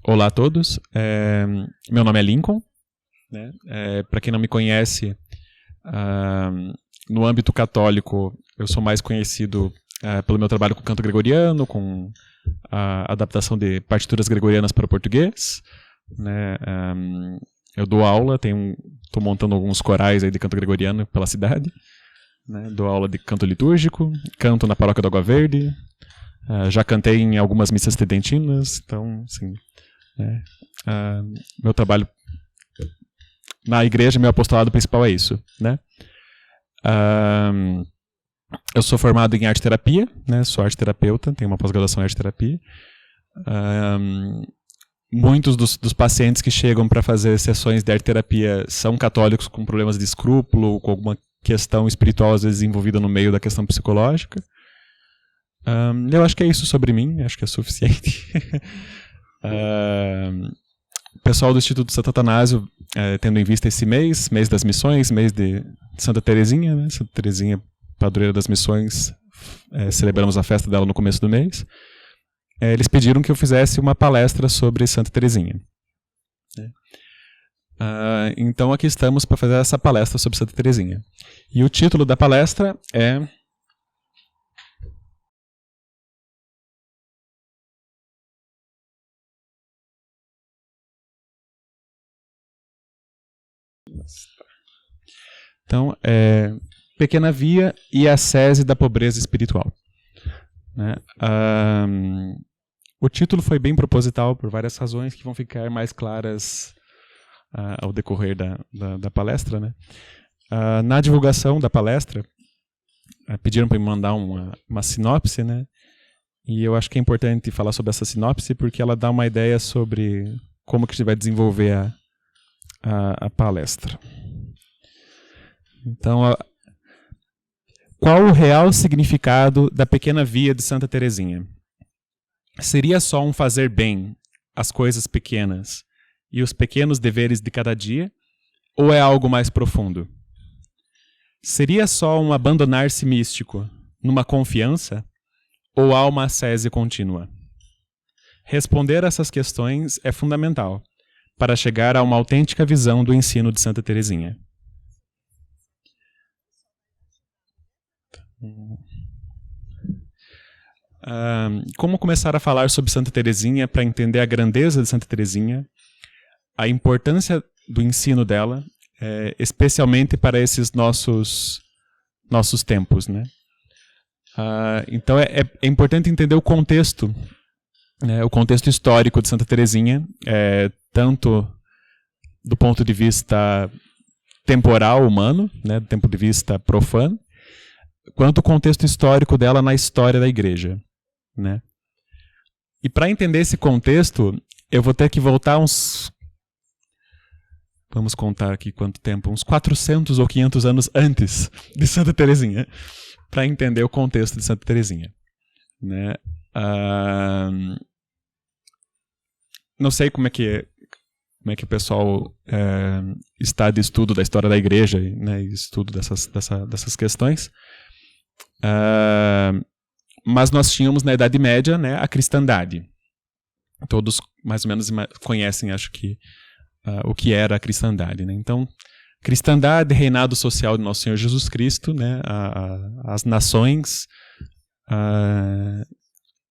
Olá a todos, meu nome é Lincoln, né? Para quem não me conhece, no âmbito católico eu sou mais conhecido pelo meu trabalho com canto gregoriano, com a adaptação de partituras gregorianas para o português, né? Eu dou aula, estou montando alguns corais aí de canto gregoriano pela cidade, né? Dou aula de canto litúrgico, canto na paróquia do Água Verde. Já cantei em algumas missas tridentinas, então, assim, né, meu trabalho na igreja, meu apostolado principal é isso, né? Eu sou formado em arte-terapia, né? Sou arte-terapeuta, tenho uma pós-graduação em arte-terapia. Muitos dos pacientes que chegam para fazer sessões de arte-terapia são católicos com problemas de escrúpulo, com alguma questão espiritual, às vezes, envolvida no meio da questão psicológica. Eu acho que é isso sobre mim, acho que é suficiente. O pessoal do Instituto Santo Atanásio, tendo em vista esse mês das missões, mês de Santa Teresinha, né? Santa Teresinha, padroeira das missões, celebramos a festa dela no começo do mês. Eles pediram que eu fizesse uma palestra sobre Santa Teresinha. Então aqui estamos para fazer essa palestra sobre Santa Teresinha. E o título da palestra é... Então, Pequena Via e a Ascese da Pobreza Espiritual. Né? O título foi bem proposital por várias razões que vão ficar mais claras ao decorrer da palestra. Né? Na divulgação da palestra, pediram para me mandar uma sinopse, né? E eu acho que é importante falar sobre essa sinopse porque ela dá uma ideia sobre como que a gente vai desenvolver a palestra. Então, qual o real significado da Pequena Via de Santa Teresinha? Seria só um fazer bem as coisas pequenas e os pequenos deveres de cada dia? Ou é algo mais profundo? Seria só um abandonar-se místico numa confiança? Ou há uma ascese contínua? Responder essas questões é fundamental para chegar a uma autêntica visão do ensino de Santa Teresinha. Como começar a falar sobre Santa Teresinha para entender a grandeza de Santa Teresinha, a importância do ensino dela, especialmente para esses nossos tempos, né? Então é importante entender o contexto histórico de Santa Teresinha, tanto do ponto de vista temporal humano, né, do ponto de vista profano, quanto o contexto histórico dela na história da igreja. Né? E para entender esse contexto, eu vou ter que voltar vamos contar aqui quanto tempo, uns 400 ou 500 anos antes de Santa Teresinha, para entender o contexto de Santa Teresinha. Né? Não sei como é que o pessoal está de estudo da história da igreja, né, estudo dessas questões. Mas nós tínhamos na Idade Média, né, a cristandade. Todos mais ou menos conhecem, acho que, o que era a cristandade. Né? Então, cristandade, reinado social de Nosso Senhor Jesus Cristo, né, as nações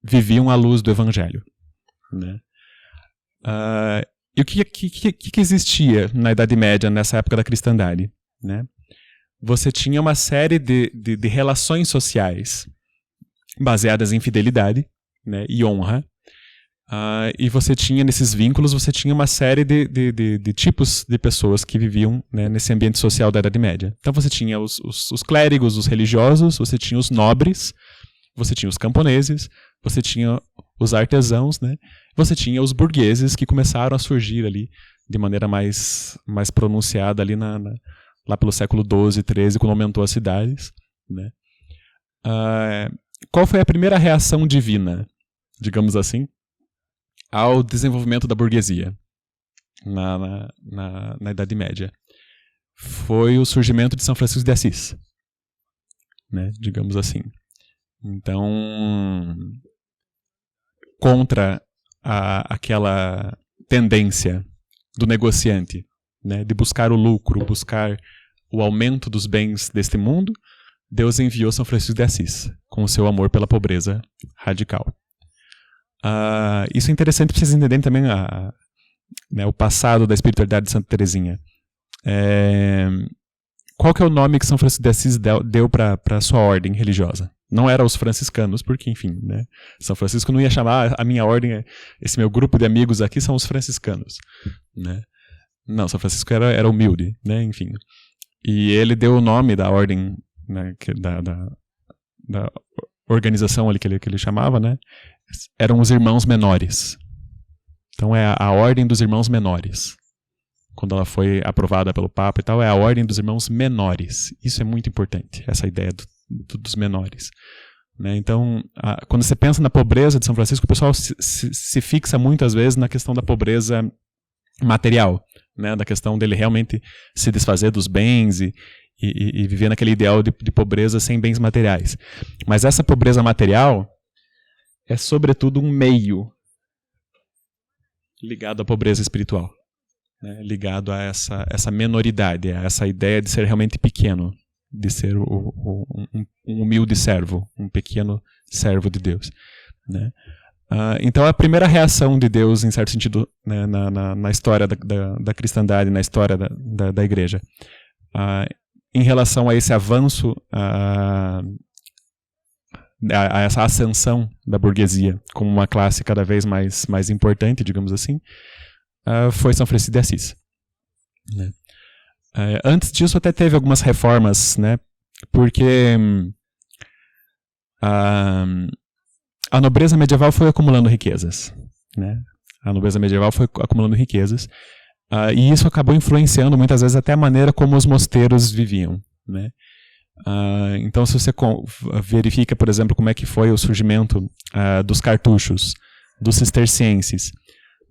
viviam à luz do Evangelho. Né? E o que existia na Idade Média, nessa época da cristandade? Né? Você tinha uma série de relações sociais baseadas em fidelidade, né, e honra. E você tinha, nesses vínculos, você tinha uma série de tipos de pessoas que viviam, né, nesse ambiente social da Idade Média. Então você tinha os clérigos, os religiosos, você tinha os nobres, você tinha os camponeses, você tinha os artesãos, né, você tinha os burgueses que começaram a surgir ali de maneira mais pronunciada ali lá pelo século XII, XIII, quando aumentou as cidades. Né. Qual foi a primeira reação divina, digamos assim, ao desenvolvimento da burguesia na Idade Média? Foi o surgimento de São Francisco de Assis, né, digamos assim. Então, contra aquela tendência do negociante, né, de buscar o lucro, buscar o aumento dos bens deste mundo, Deus enviou São Francisco de Assis com o seu amor pela pobreza radical. Isso é interessante para vocês entenderem também né, o passado da espiritualidade de Santa Teresinha. Qual que é o nome que São Francisco de Assis deu para a sua ordem religiosa? Não era os franciscanos, porque, enfim, né, São Francisco não ia chamar a minha ordem, esse meu grupo de amigos aqui são os franciscanos. Né? Não, São Francisco era humilde, né, enfim. E ele deu o nome da ordem, né, da organização ali que ele chamava, né, eram os irmãos menores. Então é a ordem dos irmãos menores. Quando ela foi aprovada pelo Papa e tal, é a ordem dos irmãos menores. Isso é muito importante, essa ideia dos menores. Né? Então, quando você pensa na pobreza de São Francisco, o pessoal se fixa muitas vezes na questão da pobreza material, né? Da questão dele realmente se desfazer dos bens e viver naquele ideal de pobreza sem bens materiais. Mas essa pobreza material é, sobretudo, um meio ligado à pobreza espiritual. Né, ligado a essa menoridade, a essa ideia de ser realmente pequeno, de ser um humilde servo, um pequeno servo de Deus. Né? Então a primeira reação de Deus, em certo sentido, né, na história da cristandade, na história da igreja, em relação a esse avanço, a essa ascensão da burguesia como uma classe cada vez mais importante, digamos assim, foi São Francisco de Assis. Né? Antes disso até teve algumas reformas, né? Porque a nobreza medieval foi acumulando riquezas. Né? A nobreza medieval foi acumulando riquezas, e isso acabou influenciando muitas vezes até a maneira como os mosteiros viviam. Né? Então se você verifica, por exemplo, como é que foi o surgimento dos cartuchos, dos cistercienses,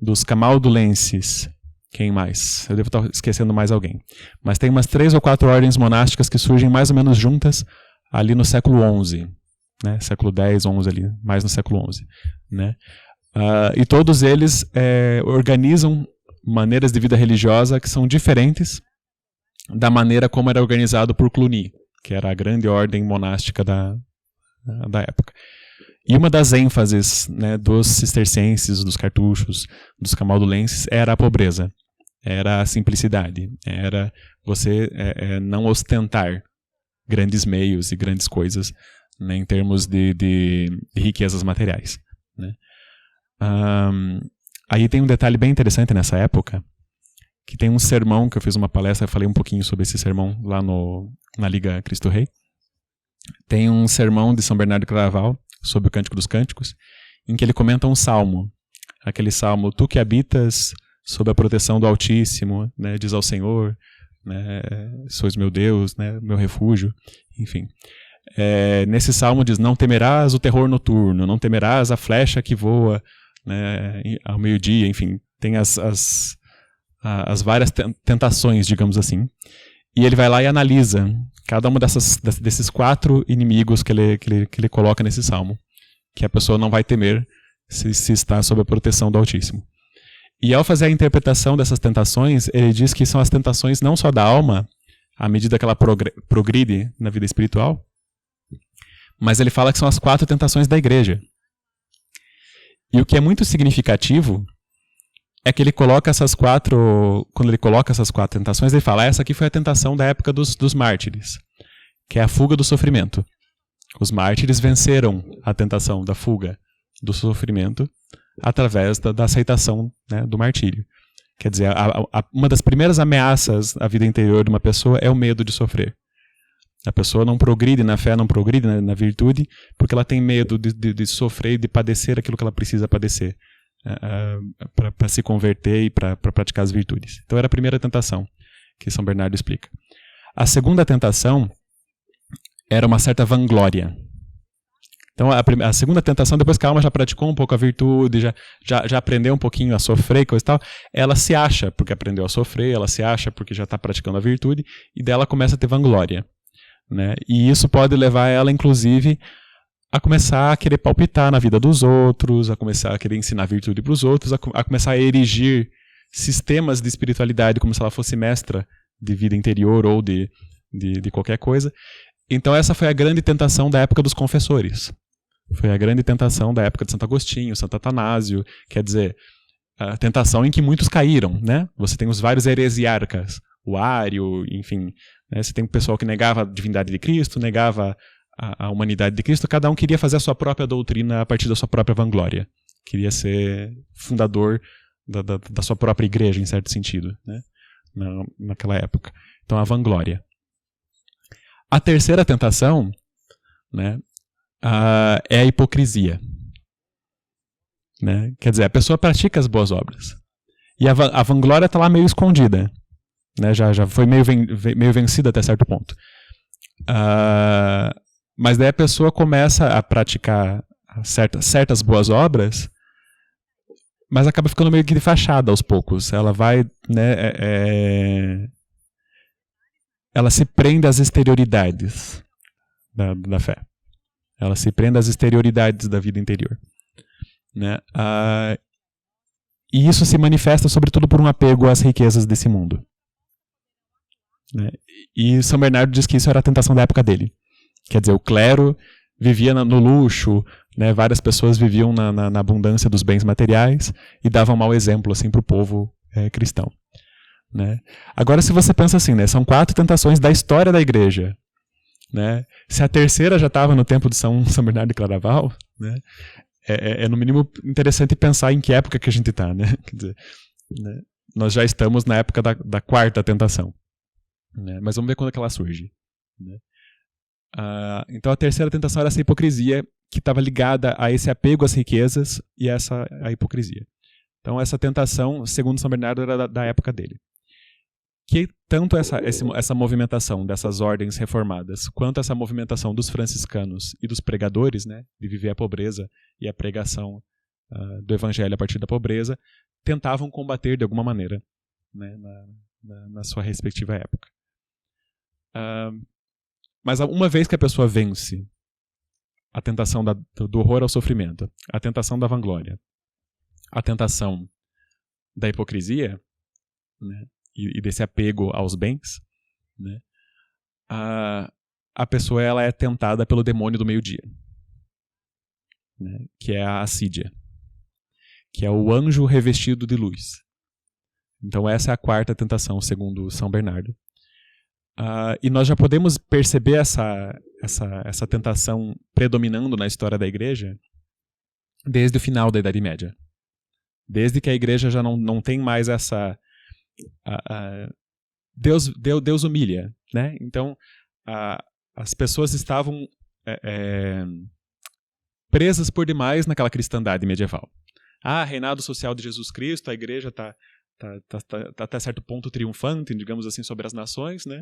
dos camaldulenses, quem mais? Eu devo estar esquecendo mais alguém. Mas tem umas 3 ou 4 ordens monásticas que surgem mais ou menos juntas ali no século XI. Né? Século X, XI ali, mais no século XI. Né? E todos eles organizam maneiras de vida religiosa que são diferentes da maneira como era organizado por Cluny, que era a grande ordem monástica da época. E uma das ênfases, né, dos cistercienses, dos cartuchos, dos camaldulenses, era a pobreza, era a simplicidade, era você não ostentar grandes meios e grandes coisas, né, em termos de riquezas materiais. Né? Aí tem um detalhe bem interessante nessa época, que tem um sermão que eu fiz uma palestra, eu falei um pouquinho sobre esse sermão lá na Liga Cristo Rei. Tem um sermão de São Bernardo de Claraval, sobre o Cântico dos Cânticos, em que ele comenta um salmo. Aquele salmo, tu que habitas sob a proteção do Altíssimo, né, diz ao Senhor, né, sois meu Deus, né, meu refúgio, enfim. Nesse salmo diz, não temerás o terror noturno, não temerás a flecha que voa, né, ao meio-dia, enfim. Tem as várias tentações, digamos assim. E ele vai lá e analisa cada uma desses 4 inimigos que ele coloca nesse salmo, que a pessoa não vai temer se está sob a proteção do Altíssimo. E ao fazer a interpretação dessas tentações, ele diz que são as tentações não só da alma, à medida que ela progride na vida espiritual, mas ele fala que são as 4 tentações da igreja. E o que é muito significativo é que ele coloca quando ele coloca essas 4 tentações, ele fala, essa aqui foi a tentação da época dos mártires, que é a fuga do sofrimento. Os mártires venceram a tentação da fuga do sofrimento através da aceitação, né, do martírio. Quer dizer, uma das primeiras ameaças à vida interior de uma pessoa é o medo de sofrer. A pessoa não progride na fé, não progride na virtude, porque ela tem medo de sofrer e de padecer aquilo que ela precisa padecer. Para se converter e para praticar as virtudes. Então era a primeira tentação que São Bernardo explica. A segunda tentação era uma certa vanglória. Então a segunda tentação, depois que a alma já praticou um pouco a virtude, já aprendeu um pouquinho a sofrer, coisa e tal, ela se acha porque aprendeu a sofrer, ela se acha porque já está praticando a virtude, e dela começa a ter vanglória. Né? E isso pode levar ela, inclusive, a começar a querer palpitar na vida dos outros, a começar a querer ensinar virtude para os outros, a começar a erigir sistemas de espiritualidade como se ela fosse mestra de vida interior ou de qualquer coisa. Então essa foi a grande tentação da época dos confessores. Foi a grande tentação da época de Santo Agostinho, Santo Atanásio, quer dizer, a tentação em que muitos caíram, né? Você tem os vários heresiarcas, o Ário, enfim, né? Você tem o pessoal que negava a divindade de Cristo, negava a humanidade de Cristo, cada um queria fazer a sua própria doutrina a partir da sua própria vanglória. Queria ser fundador da sua própria igreja, em certo sentido, né? Naquela época. Então, a vanglória. A terceira tentação, né, é a hipocrisia. Né? Quer dizer, a pessoa pratica as boas obras. E a vanglória está lá meio escondida. Né? Já foi meio vencida até certo ponto. Mas daí a pessoa começa a praticar certas boas obras, mas acaba ficando meio que de fachada aos poucos. Ela vai, né, ela se prende às exterioridades da fé. Ela se prende às exterioridades da vida interior. Né? E isso se manifesta sobretudo por um apego às riquezas desse mundo. Né? E São Bernardo diz que isso era a tentação da época dele. Quer dizer, o clero vivia no luxo, né? Várias pessoas viviam na abundância dos bens materiais e davam mau exemplo assim, para o povo cristão. Né? Agora, se você pensa assim, né? São 4 tentações da história da igreja. Né? Se a terceira já estava no tempo de São Bernardo de Claraval, né? É no mínimo interessante pensar em que época que a gente está. Né? Quer dizer, né? Nós já estamos na época da quarta tentação. Né? Mas vamos ver quando é que ela surge. Né? Então a terceira tentação era essa hipocrisia que estava ligada a esse apego às riquezas e a hipocrisia. Então essa tentação, segundo São Bernardo, era da época dele. Que tanto essa movimentação dessas ordens reformadas, quanto essa movimentação dos franciscanos e dos pregadores, né, de viver a pobreza e a pregação do evangelho a partir da pobreza, tentavam combater de alguma maneira, né, na sua respectiva época. Mas uma vez que a pessoa vence a tentação do horror ao sofrimento, a tentação da vanglória, a tentação da hipocrisia, né, e desse apego aos bens, né, a pessoa ela é tentada pelo demônio do meio-dia, né, que é a assídia, que é o anjo revestido de luz. Então essa é a quarta tentação, segundo São Bernardo. E nós já podemos perceber essa tentação predominando na história da igreja desde o final da Idade Média. Desde que a igreja já não tem mais essa... Deus humilha, né? Então as pessoas estavam presas por demais naquela cristandade medieval. Reinado social de Jesus Cristo, a igreja está até certo ponto triunfante, digamos assim, sobre as nações, né?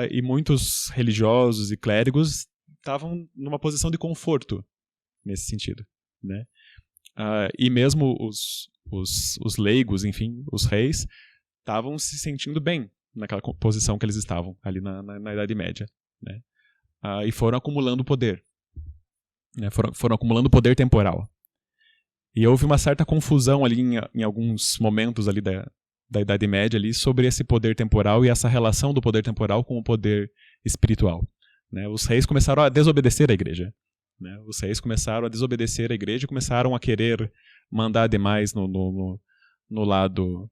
E muitos religiosos e clérigos estavam numa posição de conforto nesse sentido, né? E mesmo os leigos, enfim, os reis, estavam se sentindo bem naquela posição que eles estavam ali na Idade Média, né? E foram acumulando poder, né? Foram acumulando poder temporal. E houve uma certa confusão ali em alguns momentos ali da Idade Média ali sobre esse poder temporal e essa relação do poder temporal com o poder espiritual, né? Os reis começaram a desobedecer a igreja, né? Os reis começaram a desobedecer a igreja e começaram a querer mandar demais no lado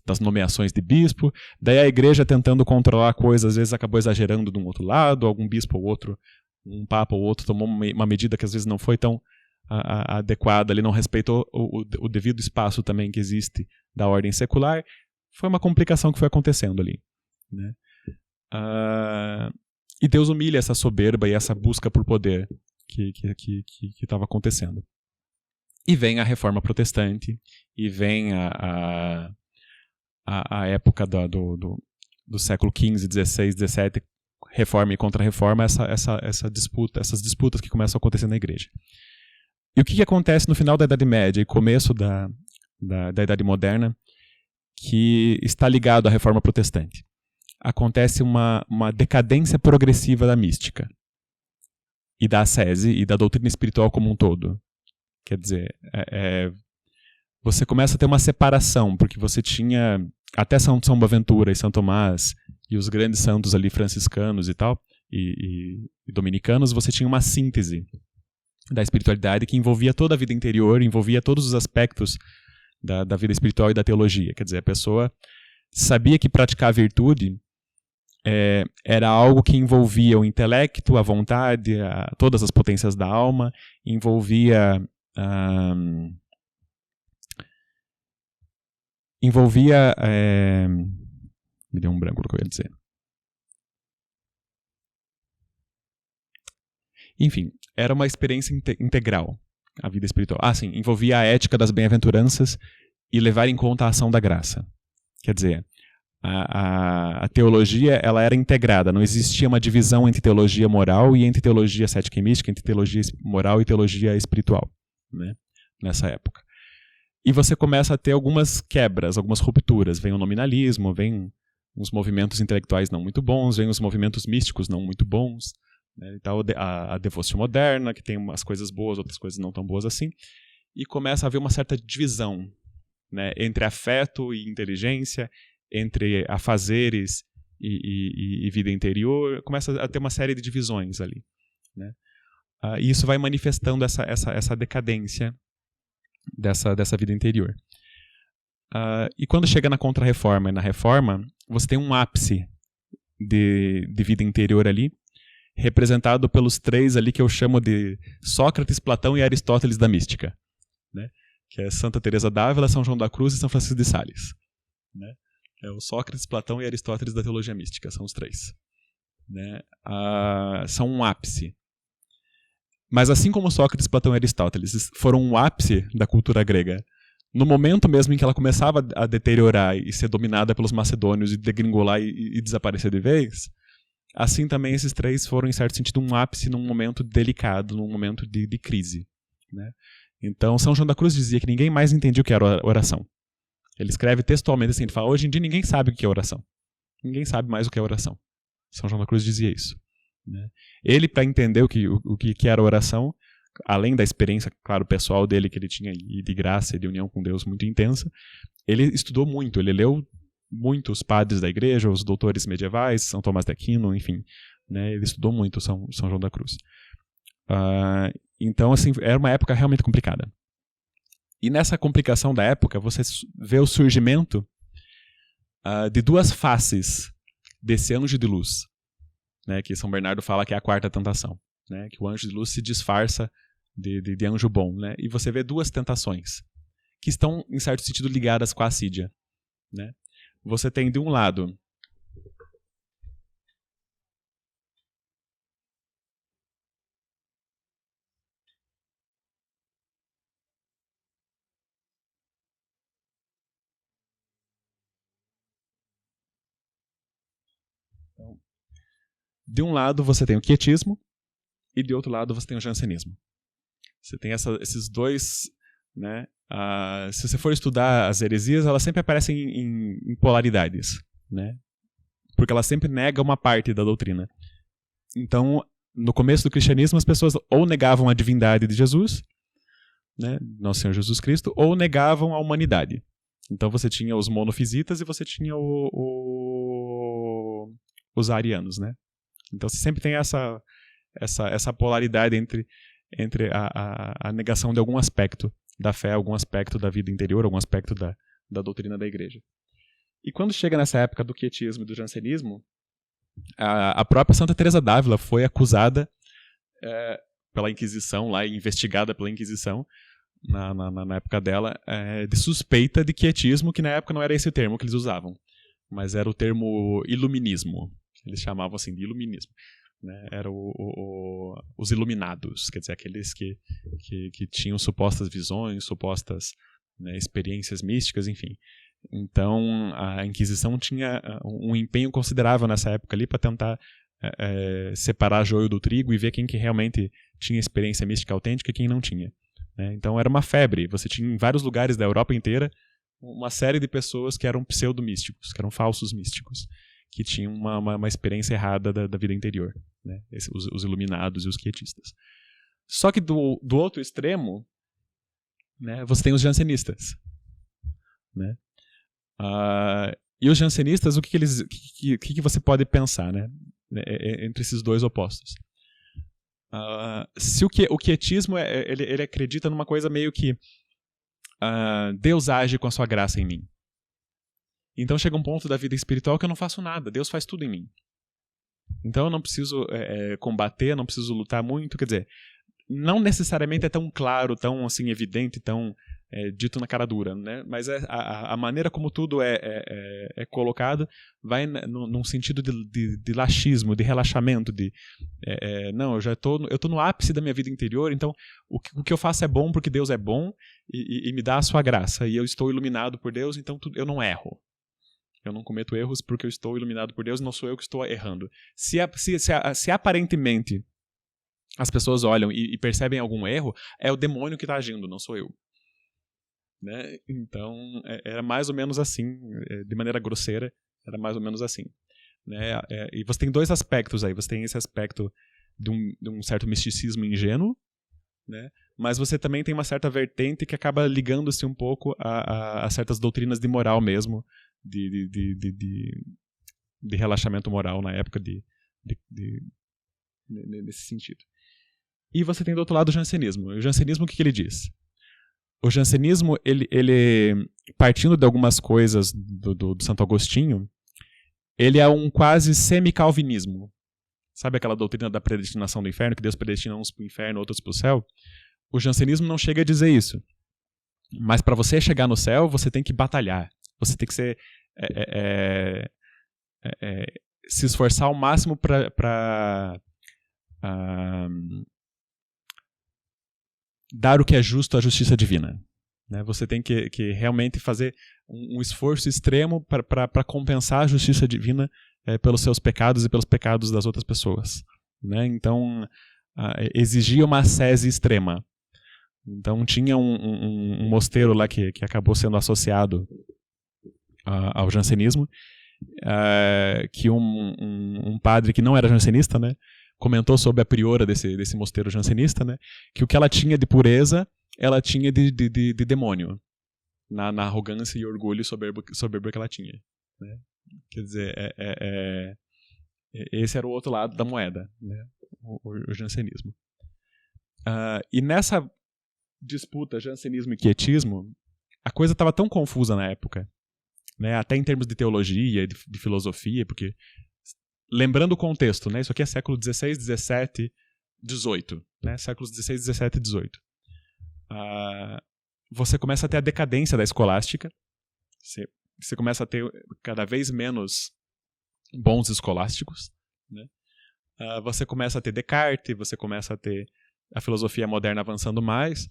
das nomeações de bispo. Daí a igreja, tentando controlar a coisa, às vezes acabou exagerando de um outro lado, algum bispo ou outro, um papa ou outro tomou uma medida que às vezes não foi tão adequada, ele não respeitou o devido espaço também que existe da ordem secular. Foi uma complicação que foi acontecendo ali, né? E Deus humilha essa soberba e essa busca por poder que estava acontecendo. E vem a Reforma Protestante, e vem a época do século XV, XVI, XVII, Reforma e Contra-Reforma, essas disputas que começam a acontecer na igreja. E o que acontece no final da Idade Média e começo da Idade Moderna, que está ligado à Reforma Protestante? Acontece uma decadência progressiva da mística. e da ascese e da doutrina espiritual como um todo. Quer dizer, você começa a ter uma separação, porque você tinha até São Boaventura e São Tomás e os grandes santos ali franciscanos e tal, e dominicanos, você tinha uma síntese da espiritualidade que envolvia toda a vida interior, envolvia todos os aspectos da vida espiritual e da teologia. Quer dizer, a pessoa sabia que praticar a virtude era algo que envolvia o intelecto, a vontade, todas as potências da alma, envolvia me deu um branco do que eu ia dizer. Enfim, era uma experiência integral, a vida espiritual. Sim, envolvia a ética das bem-aventuranças e levar em conta a ação da graça. Quer dizer, a teologia ela era integrada, não existia uma divisão entre teologia moral e entre teologia cética e mística, entre teologia moral e teologia espiritual, né, nessa época. E você começa a ter algumas quebras, algumas rupturas. Vem o nominalismo, vem uns movimentos intelectuais não muito bons, vem os movimentos místicos não muito bons, né, e tal, a devoção moderna, que tem umas coisas boas, outras coisas não tão boas assim, e começa a haver uma certa divisão, né, entre afeto e inteligência, entre afazeres e vida interior, começa a ter uma série de divisões ali, né? E isso vai manifestando essa decadência dessa vida interior. E quando chega na Contra-Reforma e na Reforma, você tem um ápice de vida interior ali, representado pelos três ali que eu chamo de Sócrates, Platão e Aristóteles da mística, né? Que é Santa Teresa d'Ávila, São João da Cruz e São Francisco de Sales, né? É o Sócrates, Platão e Aristóteles da teologia mística, são os três, né? São um ápice. Mas assim como Sócrates, Platão e Aristóteles foram um ápice da cultura grega, no momento mesmo em que ela começava a deteriorar e ser dominada pelos macedônios e degringolar e desaparecer de vez, assim também esses três foram, em certo sentido, um ápice num momento delicado, num momento de crise, né? Então, São João da Cruz dizia que ninguém mais entendia o que era oração. Ele escreve textualmente assim, ele fala, hoje em dia ninguém sabe o que é oração. Ninguém sabe mais o que é oração. São João da Cruz dizia isso, né? Ele, para entender o que era oração, além da experiência, claro, pessoal dele que ele tinha de graça e de união com Deus muito intensa, ele estudou muito, ele leu muito os padres da igreja, os doutores medievais, São Tomás de Aquino, enfim, né? Ele estudou muito São João da Cruz. Então, assim, era uma época realmente complicada. E nessa complicação da época, você vê o surgimento de duas faces desse anjo de luz, né, que São Bernardo fala que é a quarta tentação, né, que o anjo de luz se disfarça de anjo bom, né, e você vê duas tentações que estão, em certo sentido, ligadas com a assídia, né. Você tem, de um lado, você tem o quietismo e de outro lado você tem o jansenismo. Você tem esses dois, né? Se você for estudar as heresias, elas sempre aparecem em polaridades, né? Porque elas sempre negam uma parte da doutrina. Então, no começo do cristianismo, as pessoas ou negavam a divindade de Jesus, né, Nosso Senhor Jesus Cristo, ou negavam a humanidade. Então você tinha os monofisitas e você tinha os arianos, né? Então você sempre tem essa polaridade entre a negação de algum aspecto da fé, algum aspecto da vida interior, algum aspecto da doutrina da igreja. E quando chega nessa época do quietismo e do jansenismo, a própria Santa Teresa d'Ávila foi acusada pela Inquisição, lá, investigada pela Inquisição, na época dela, de suspeita de quietismo, que na época não era esse o termo que eles usavam, mas era o termo iluminismo. Eles chamavam assim de iluminismo, né? Eram os iluminados, quer dizer, aqueles que tinham supostas visões, supostas, né, experiências místicas, enfim. Então a Inquisição tinha um empenho considerável nessa época ali para tentar separar joio do trigo e ver quem que realmente tinha experiência mística autêntica e quem não tinha, né? Então era uma febre. Você tinha em vários lugares da Europa inteira uma série de pessoas que eram pseudo-místicos, que eram falsos místicos, que tinham uma experiência errada da vida interior, né? Os iluminados e os quietistas. Só que do outro extremo, né, você tem os jansenistas, né? E os jansenistas, o que você pode pensar, né, entre esses dois opostos? Se o quietismo ele acredita numa coisa meio que Deus age com a sua graça em mim. Então chega um ponto da vida espiritual que eu não faço nada, Deus faz tudo em mim. Então eu não preciso combater, não preciso lutar muito, quer dizer, não necessariamente é tão claro, tão assim evidente, tão dito na cara dura, né? Mas a maneira como tudo é colocado vai num sentido de laxismo, de relaxamento, não, eu tô no ápice da minha vida interior, então o que eu faço é bom porque Deus é bom e me dá a sua graça, e eu estou iluminado por Deus, então eu não erro. Eu não cometo erros porque eu estou iluminado por Deus, não sou eu que estou errando. Se aparentemente as pessoas olham e percebem algum erro, é o demônio que está agindo, não sou eu. Né? Então, era mais ou menos assim, de maneira grosseira, era mais ou menos assim. Né? E você tem dois aspectos aí. Você tem esse aspecto de um certo misticismo ingênuo, né? Mas você também tem uma certa vertente que acaba ligando-se um pouco a certas doutrinas de moral mesmo, de relaxamento moral na época nesse sentido. E você tem do outro lado o jansenismo. O jansenismo, o que ele diz? O jansenismo, ele partindo de algumas coisas do Santo Agostinho, ele é um quase semi-calvinismo. Sabe aquela doutrina da predestinação do inferno, que Deus predestina uns para o inferno, outros para o céu? O jansenismo não chega a dizer isso. Mas para você chegar no céu, você tem que batalhar. Você tem que se esforçar ao máximo para dar o que é justo à justiça divina. Né? Você tem que realmente fazer um esforço extremo para compensar a justiça divina pelos seus pecados e pelos pecados das outras pessoas. Né? Então, exigia uma ascese extrema. Então, tinha um mosteiro lá que acabou sendo associado ao jansenismo, que um padre que não era jansenista, né, comentou sobre a priora desse mosteiro jansenista, né, que o que ela tinha de pureza, ela tinha de demônio, na arrogância e orgulho soberbo que ela tinha. Né? Quer dizer, esse era o outro lado da moeda, né, o jansenismo. E nessa disputa jansenismo e quietismo, a coisa estava tão confusa na época, né, até em termos de teologia, de filosofia, porque, lembrando o contexto, né, isso aqui é século XVI, XVII, XVIII, né, séculos XVI, XVII e XVIII. Você começa a ter a decadência da escolástica, você começa a ter cada vez menos bons escolásticos, né? Você começa a ter Descartes, você começa a ter a filosofia moderna avançando mais,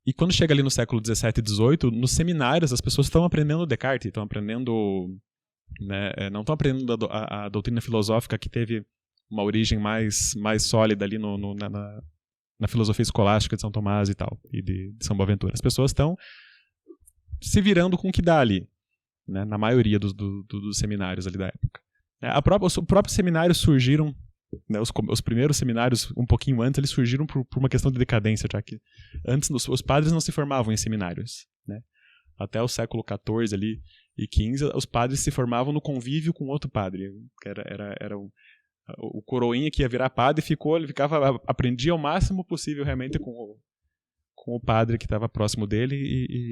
e quando chega ali no século XVII e XVIII, nos seminários as pessoas estão aprendendo Descartes, estão aprendendo, né, não estão aprendendo a doutrina filosófica que teve uma origem mais sólida ali na filosofia escolástica de São Tomás e tal, e de São Boaventura. As pessoas estão se virando com o que dá ali, né, na maioria dos seminários ali da época. Os próprios seminários surgiram, né, os primeiros seminários, um pouquinho antes, eles surgiram por uma questão de decadência, já que antes os padres não se formavam em seminários. Né? Até o século XIV ali, e XV, os padres se formavam no convívio com outro padre. Era o coroinha que ia virar padre, ele aprendia o máximo possível realmente com o padre que estava próximo dele,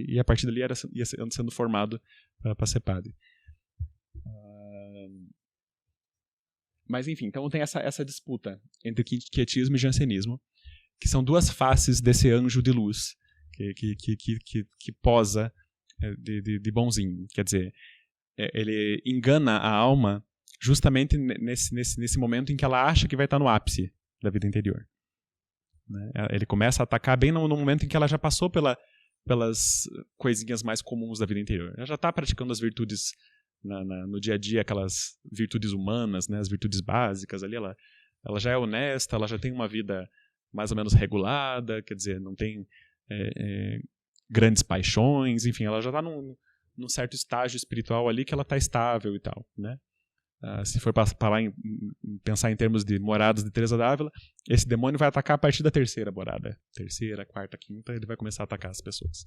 e a partir dali ia sendo formado para ser padre. Mas enfim, então tem essa disputa entre quietismo e jansenismo, que são duas faces desse anjo de luz que posa de bonzinho. Quer dizer, ele engana a alma justamente nesse momento em que ela acha que vai estar no ápice da vida interior. Né? Ele começa a atacar bem no momento em que ela já passou pelas coisinhas mais comuns da vida interior. Ela já está praticando as virtudes no dia a dia, aquelas virtudes humanas, né, as virtudes básicas ali, ela já é honesta, ela já tem uma vida mais ou menos regulada, quer dizer, não tem grandes paixões, enfim, ela já está num certo estágio espiritual ali que ela está estável e tal, né? Se for pensar em termos de moradas de Teresa d'Ávila, esse demônio vai atacar a partir da terceira morada. Terceira, quarta, quinta, ele vai começar a atacar as pessoas.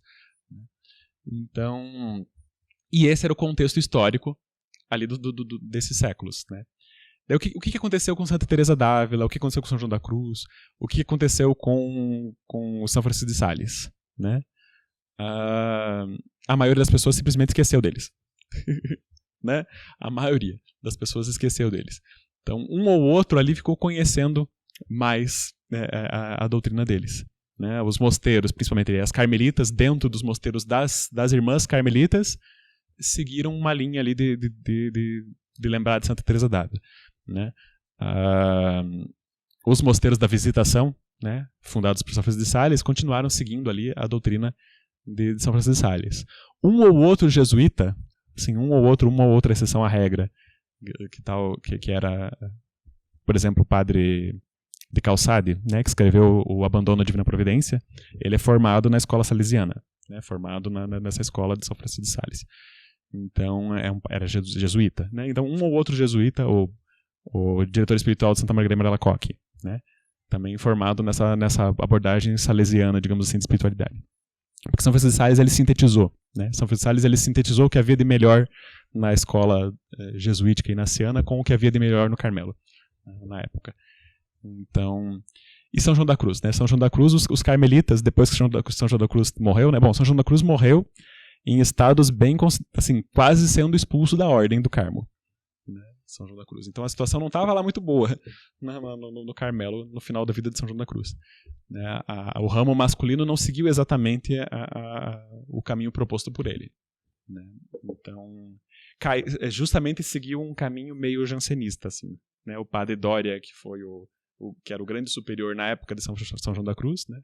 Então, e esse era o contexto histórico ali desses séculos, né? O que aconteceu com Santa Teresa d'Ávila, o que aconteceu com São João da Cruz, o que aconteceu com o São Francisco de Sales, né? A maioria das pessoas simplesmente esqueceu deles. Né? A maioria das pessoas esqueceu deles. Então, um ou outro ali ficou conhecendo mais a doutrina deles. Né? Os mosteiros, principalmente as carmelitas, dentro dos mosteiros das irmãs carmelitas, seguiram uma linha ali de lembrar de Santa Teresa d'Ávila. Né? Os mosteiros da Visitação, né, fundados por São Francisco de Sales, continuaram seguindo ali a doutrina de São Francisco de Sales. Um ou outro jesuíta, assim, uma ou outra exceção à regra, que era, por exemplo, o padre de Calçade, né, que escreveu o Abandono da Divina Providência, ele é formado na escola salesiana, né, formado nessa escola de São Francisco de Sales. Então, era jesuíta. Né? Então, um ou outro jesuíta, o diretor espiritual de Santa Margarida Maria Alacoque, né, também formado nessa abordagem salesiana, digamos assim, de espiritualidade. Porque São Francisco de Sales ele sintetizou. Né? São Francisco de Sales ele sintetizou o que havia de melhor na escola jesuítica ignaciana com o que havia de melhor no Carmelo, na época. Então, e São João da Cruz. Né? São João da Cruz, os carmelitas, depois que São João da Cruz morreu, né? Bom, São João da Cruz morreu em estados bem, assim, quase sendo expulso da ordem do Carmo. Né? São João da Cruz. Então a situação não estava lá muito boa no Carmelo, no final da vida de São João da Cruz. Né? O ramo masculino não seguiu exatamente o caminho proposto por ele. Né? Então, justamente seguiu um caminho meio jansenista. Assim, né? O padre Dória, que foi que era o grande superior na época de São João da Cruz, né?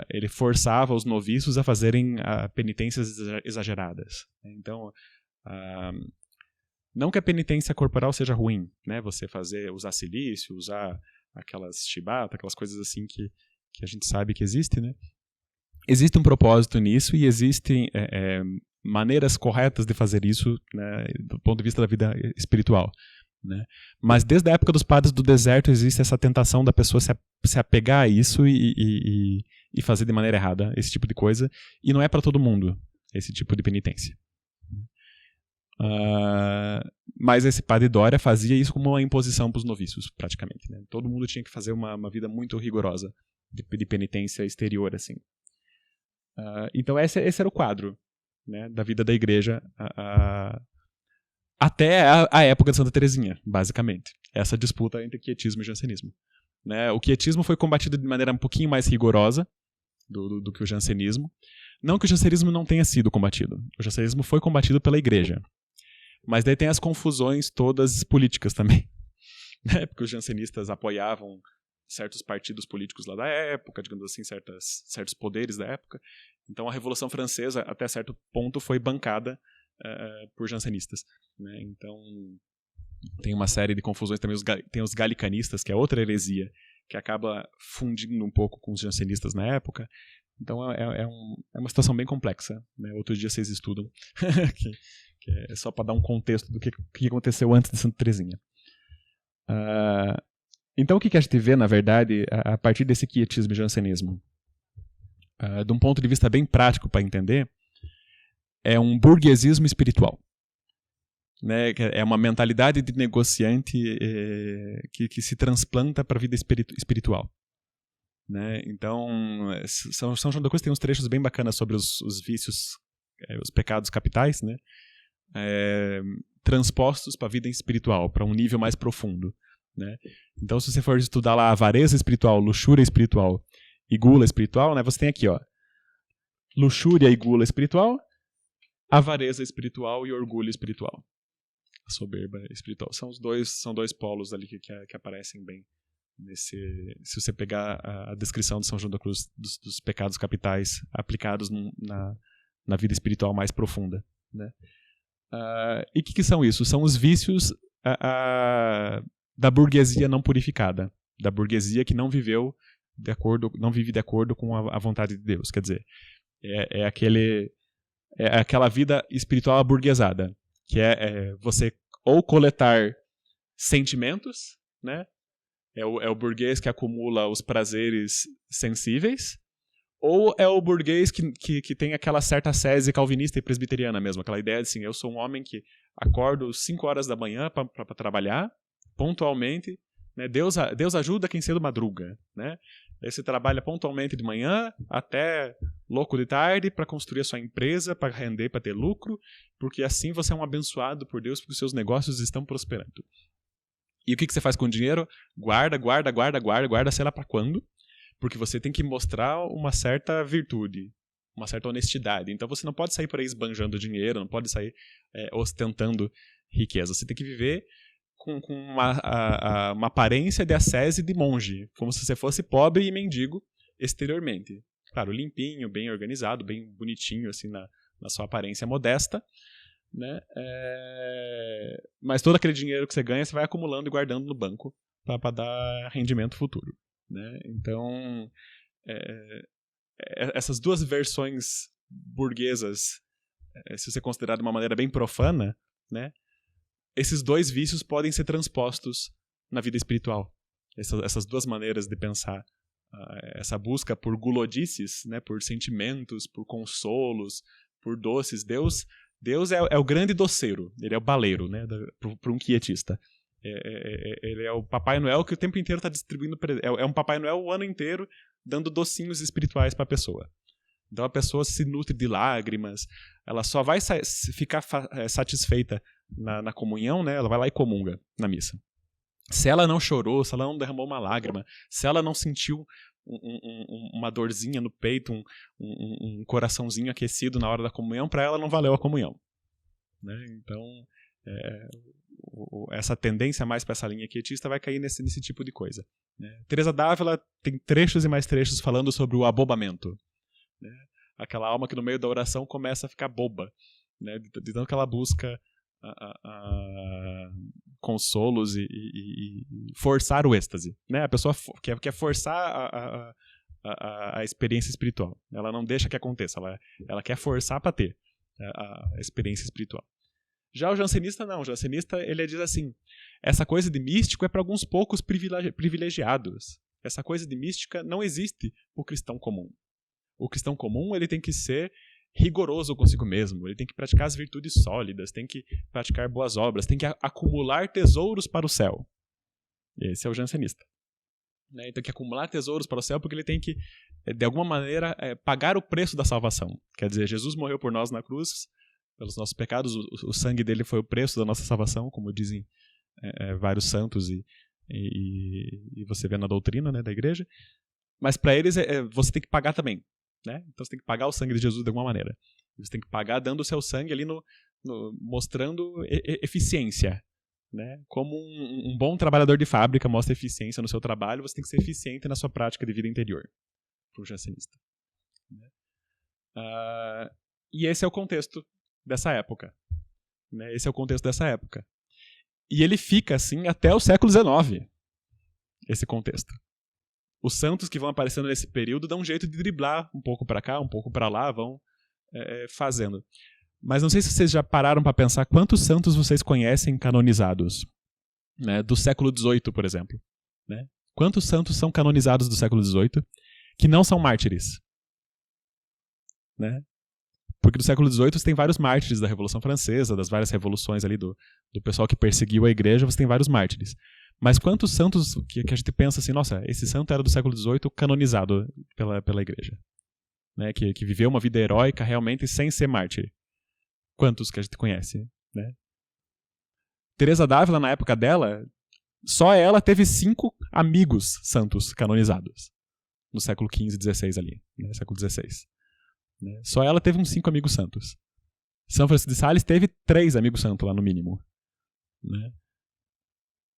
Ele forçava os noviços a fazerem penitências exageradas. Então, não que a penitência corporal seja ruim, né? Você usar silício, usar aquelas chibata, aquelas coisas assim que a gente sabe que existe, né? Existe um propósito nisso e existem maneiras corretas de fazer isso, né, do ponto de vista da vida espiritual. Né? Mas desde a época dos padres do deserto existe essa tentação da pessoa se apegar a isso e fazer de maneira errada esse tipo de coisa, e não é para todo mundo esse tipo de penitência. Mas esse padre Dória fazia isso como uma imposição para os noviços, praticamente. Né? Todo mundo tinha que fazer uma vida muito rigorosa de penitência exterior. Assim. Então esse era o quadro, né, da vida da igreja até a época de Santa Teresinha, basicamente. Essa disputa entre quietismo e jansenismo. Né? O quietismo foi combatido de maneira um pouquinho mais rigorosa do que o jansenismo. Não que o jansenismo não tenha sido combatido. O jansenismo foi combatido pela igreja. Mas daí tem as confusões todas políticas também. Né? Porque os jansenistas apoiavam certos partidos políticos lá da época, digamos assim, certos poderes da época. Então a Revolução Francesa, até certo ponto, foi bancada por jansenistas. Né? Então tem uma série de confusões também. Tem os galicanistas, que é outra heresia, que acaba fundindo um pouco com os jansenistas na época. Então é uma situação bem complexa. Né? Outro dia vocês estudam, que é só para dar um contexto do que aconteceu antes de Santa Teresinha. Então o que a gente vê, na verdade, a partir desse quietismo e jansenismo? De um ponto de vista bem prático para entender, é um burguesismo espiritual. Né? É uma mentalidade de negociante que se transplanta para a vida espiritual. Né? Então, São João da Cruz tem uns trechos bem bacanas sobre os vícios, os pecados capitais, né? Transpostos para a vida espiritual, para um nível mais profundo. Né? Então, se você for estudar lá avareza espiritual, luxúria espiritual e gula espiritual, né, você tem aqui, ó, luxúria e gula espiritual, avareza espiritual e orgulho espiritual. A soberba espiritual. São dois polos ali que aparecem bem se você pegar a descrição de São João da Cruz dos pecados capitais aplicados na vida espiritual mais profunda. Né? E o que são isso? São os vícios da burguesia não purificada, da burguesia que não vive de acordo com a vontade de Deus. Quer dizer, é aquela vida espiritual aburguesada, que é você ou coletar sentimentos, né? É o burguês que acumula os prazeres sensíveis, ou é o burguês que tem aquela certa sese calvinista e presbiteriana mesmo, aquela ideia de assim, eu sou um homem que acordo 5 horas da manhã para trabalhar, pontualmente, né? Deus ajuda quem cedo madruga, né? Aí você trabalha pontualmente de manhã até louco de tarde para construir a sua empresa, para render, para ter lucro, porque assim você é um abençoado por Deus, porque os seus negócios estão prosperando. E o que você faz com o dinheiro? Guarda, sei lá para quando, porque você tem que mostrar uma certa virtude, uma certa honestidade. Então você não pode sair por aí esbanjando dinheiro, não pode sair ostentando riqueza. Você tem que viver com uma aparência de ascese de monge, como se você fosse pobre e mendigo exteriormente. Claro, limpinho, bem organizado, bem bonitinho assim na sua aparência modesta, né? Mas todo aquele dinheiro que você ganha, você vai acumulando e guardando no banco para dar rendimento futuro, né? Então, essas duas versões burguesas, se você considerar de uma maneira bem profana, né? Esses dois vícios podem ser transpostos na vida espiritual. Essas duas maneiras de pensar, essa busca por gulodices, né, por sentimentos, por consolos, por doces. Deus é o grande doceiro, ele é o baleiro, né, para um quietista. Ele é o Papai Noel que o tempo inteiro está distribuindo. É um Papai Noel o ano inteiro dando docinhos espirituais para a pessoa. Então a pessoa se nutre de lágrimas, ela só vai ficar satisfeita na comunhão, né? Ela vai lá e comunga na missa. Se ela não chorou, se ela não derramou uma lágrima, se ela não sentiu uma dorzinha no peito, um coraçãozinho aquecido na hora da comunhão, para ela não valeu a comunhão, né? Então essa tendência mais para essa linha quietista vai cair nesse tipo de coisa, né? Teresa d'Ávila tem trechos e mais trechos falando sobre o abobamento, né? Aquela alma que no meio da oração começa a ficar boba, né? De tanto que ela busca consolos e forçar o êxtase, né? A pessoa quer forçar a experiência espiritual. Ela não deixa que aconteça, ela quer forçar para ter a experiência espiritual. Já o jansenista não, o jansenista ele diz assim, essa coisa de místico é para alguns poucos privilegiados. Essa coisa de mística não existe para o cristão comum. O cristão comum ele tem que ser rigoroso consigo mesmo, ele tem que praticar as virtudes sólidas, tem que praticar boas obras, tem que acumular tesouros para o céu. Esse é o jansenista, né? Ele tem que acumular tesouros para o céu porque ele tem que, de alguma maneira, pagar o preço da salvação. Quer dizer, Jesus morreu por nós na cruz, pelos nossos pecados, o sangue dele foi o preço da nossa salvação, como dizem vários santos e você vê na doutrina, né, da igreja. Mas para eles, você tem que pagar também, né? Então você tem que pagar o sangue de Jesus de alguma maneira. Você tem que pagar dando o seu sangue ali mostrando eficiência, né? Como um bom trabalhador de fábrica mostra eficiência no seu trabalho, você tem que ser eficiente na sua prática de vida interior, para o jansenista, né? E esse é o contexto dessa época, né? Esse é o contexto dessa época. E ele fica assim até o século XIX, esse contexto. Os santos que vão aparecendo nesse período dão um jeito de driblar um pouco para cá, um pouco para lá, vão fazendo. Mas não sei se vocês já pararam para pensar quantos santos vocês conhecem canonizados, né, do século XVIII, por exemplo, né? Quantos santos são canonizados do século XVIII que não são mártires, né? Porque do século XVIII você tem vários mártires da Revolução Francesa, das várias revoluções ali do pessoal que perseguiu a igreja, você tem vários mártires. Mas quantos santos que a gente pensa assim, nossa, esse santo era do século XVIII canonizado pela igreja, né? Que viveu uma vida heróica realmente sem ser mártir? Quantos que a gente conhece, né? Teresa d'Ávila, na época dela, só ela teve 5 amigos santos canonizados. No século XV, XVI ali, né? Século XVI. Né? Só ela teve uns 5 amigos santos. São Francisco de Sales teve 3 amigos santos lá no mínimo, né?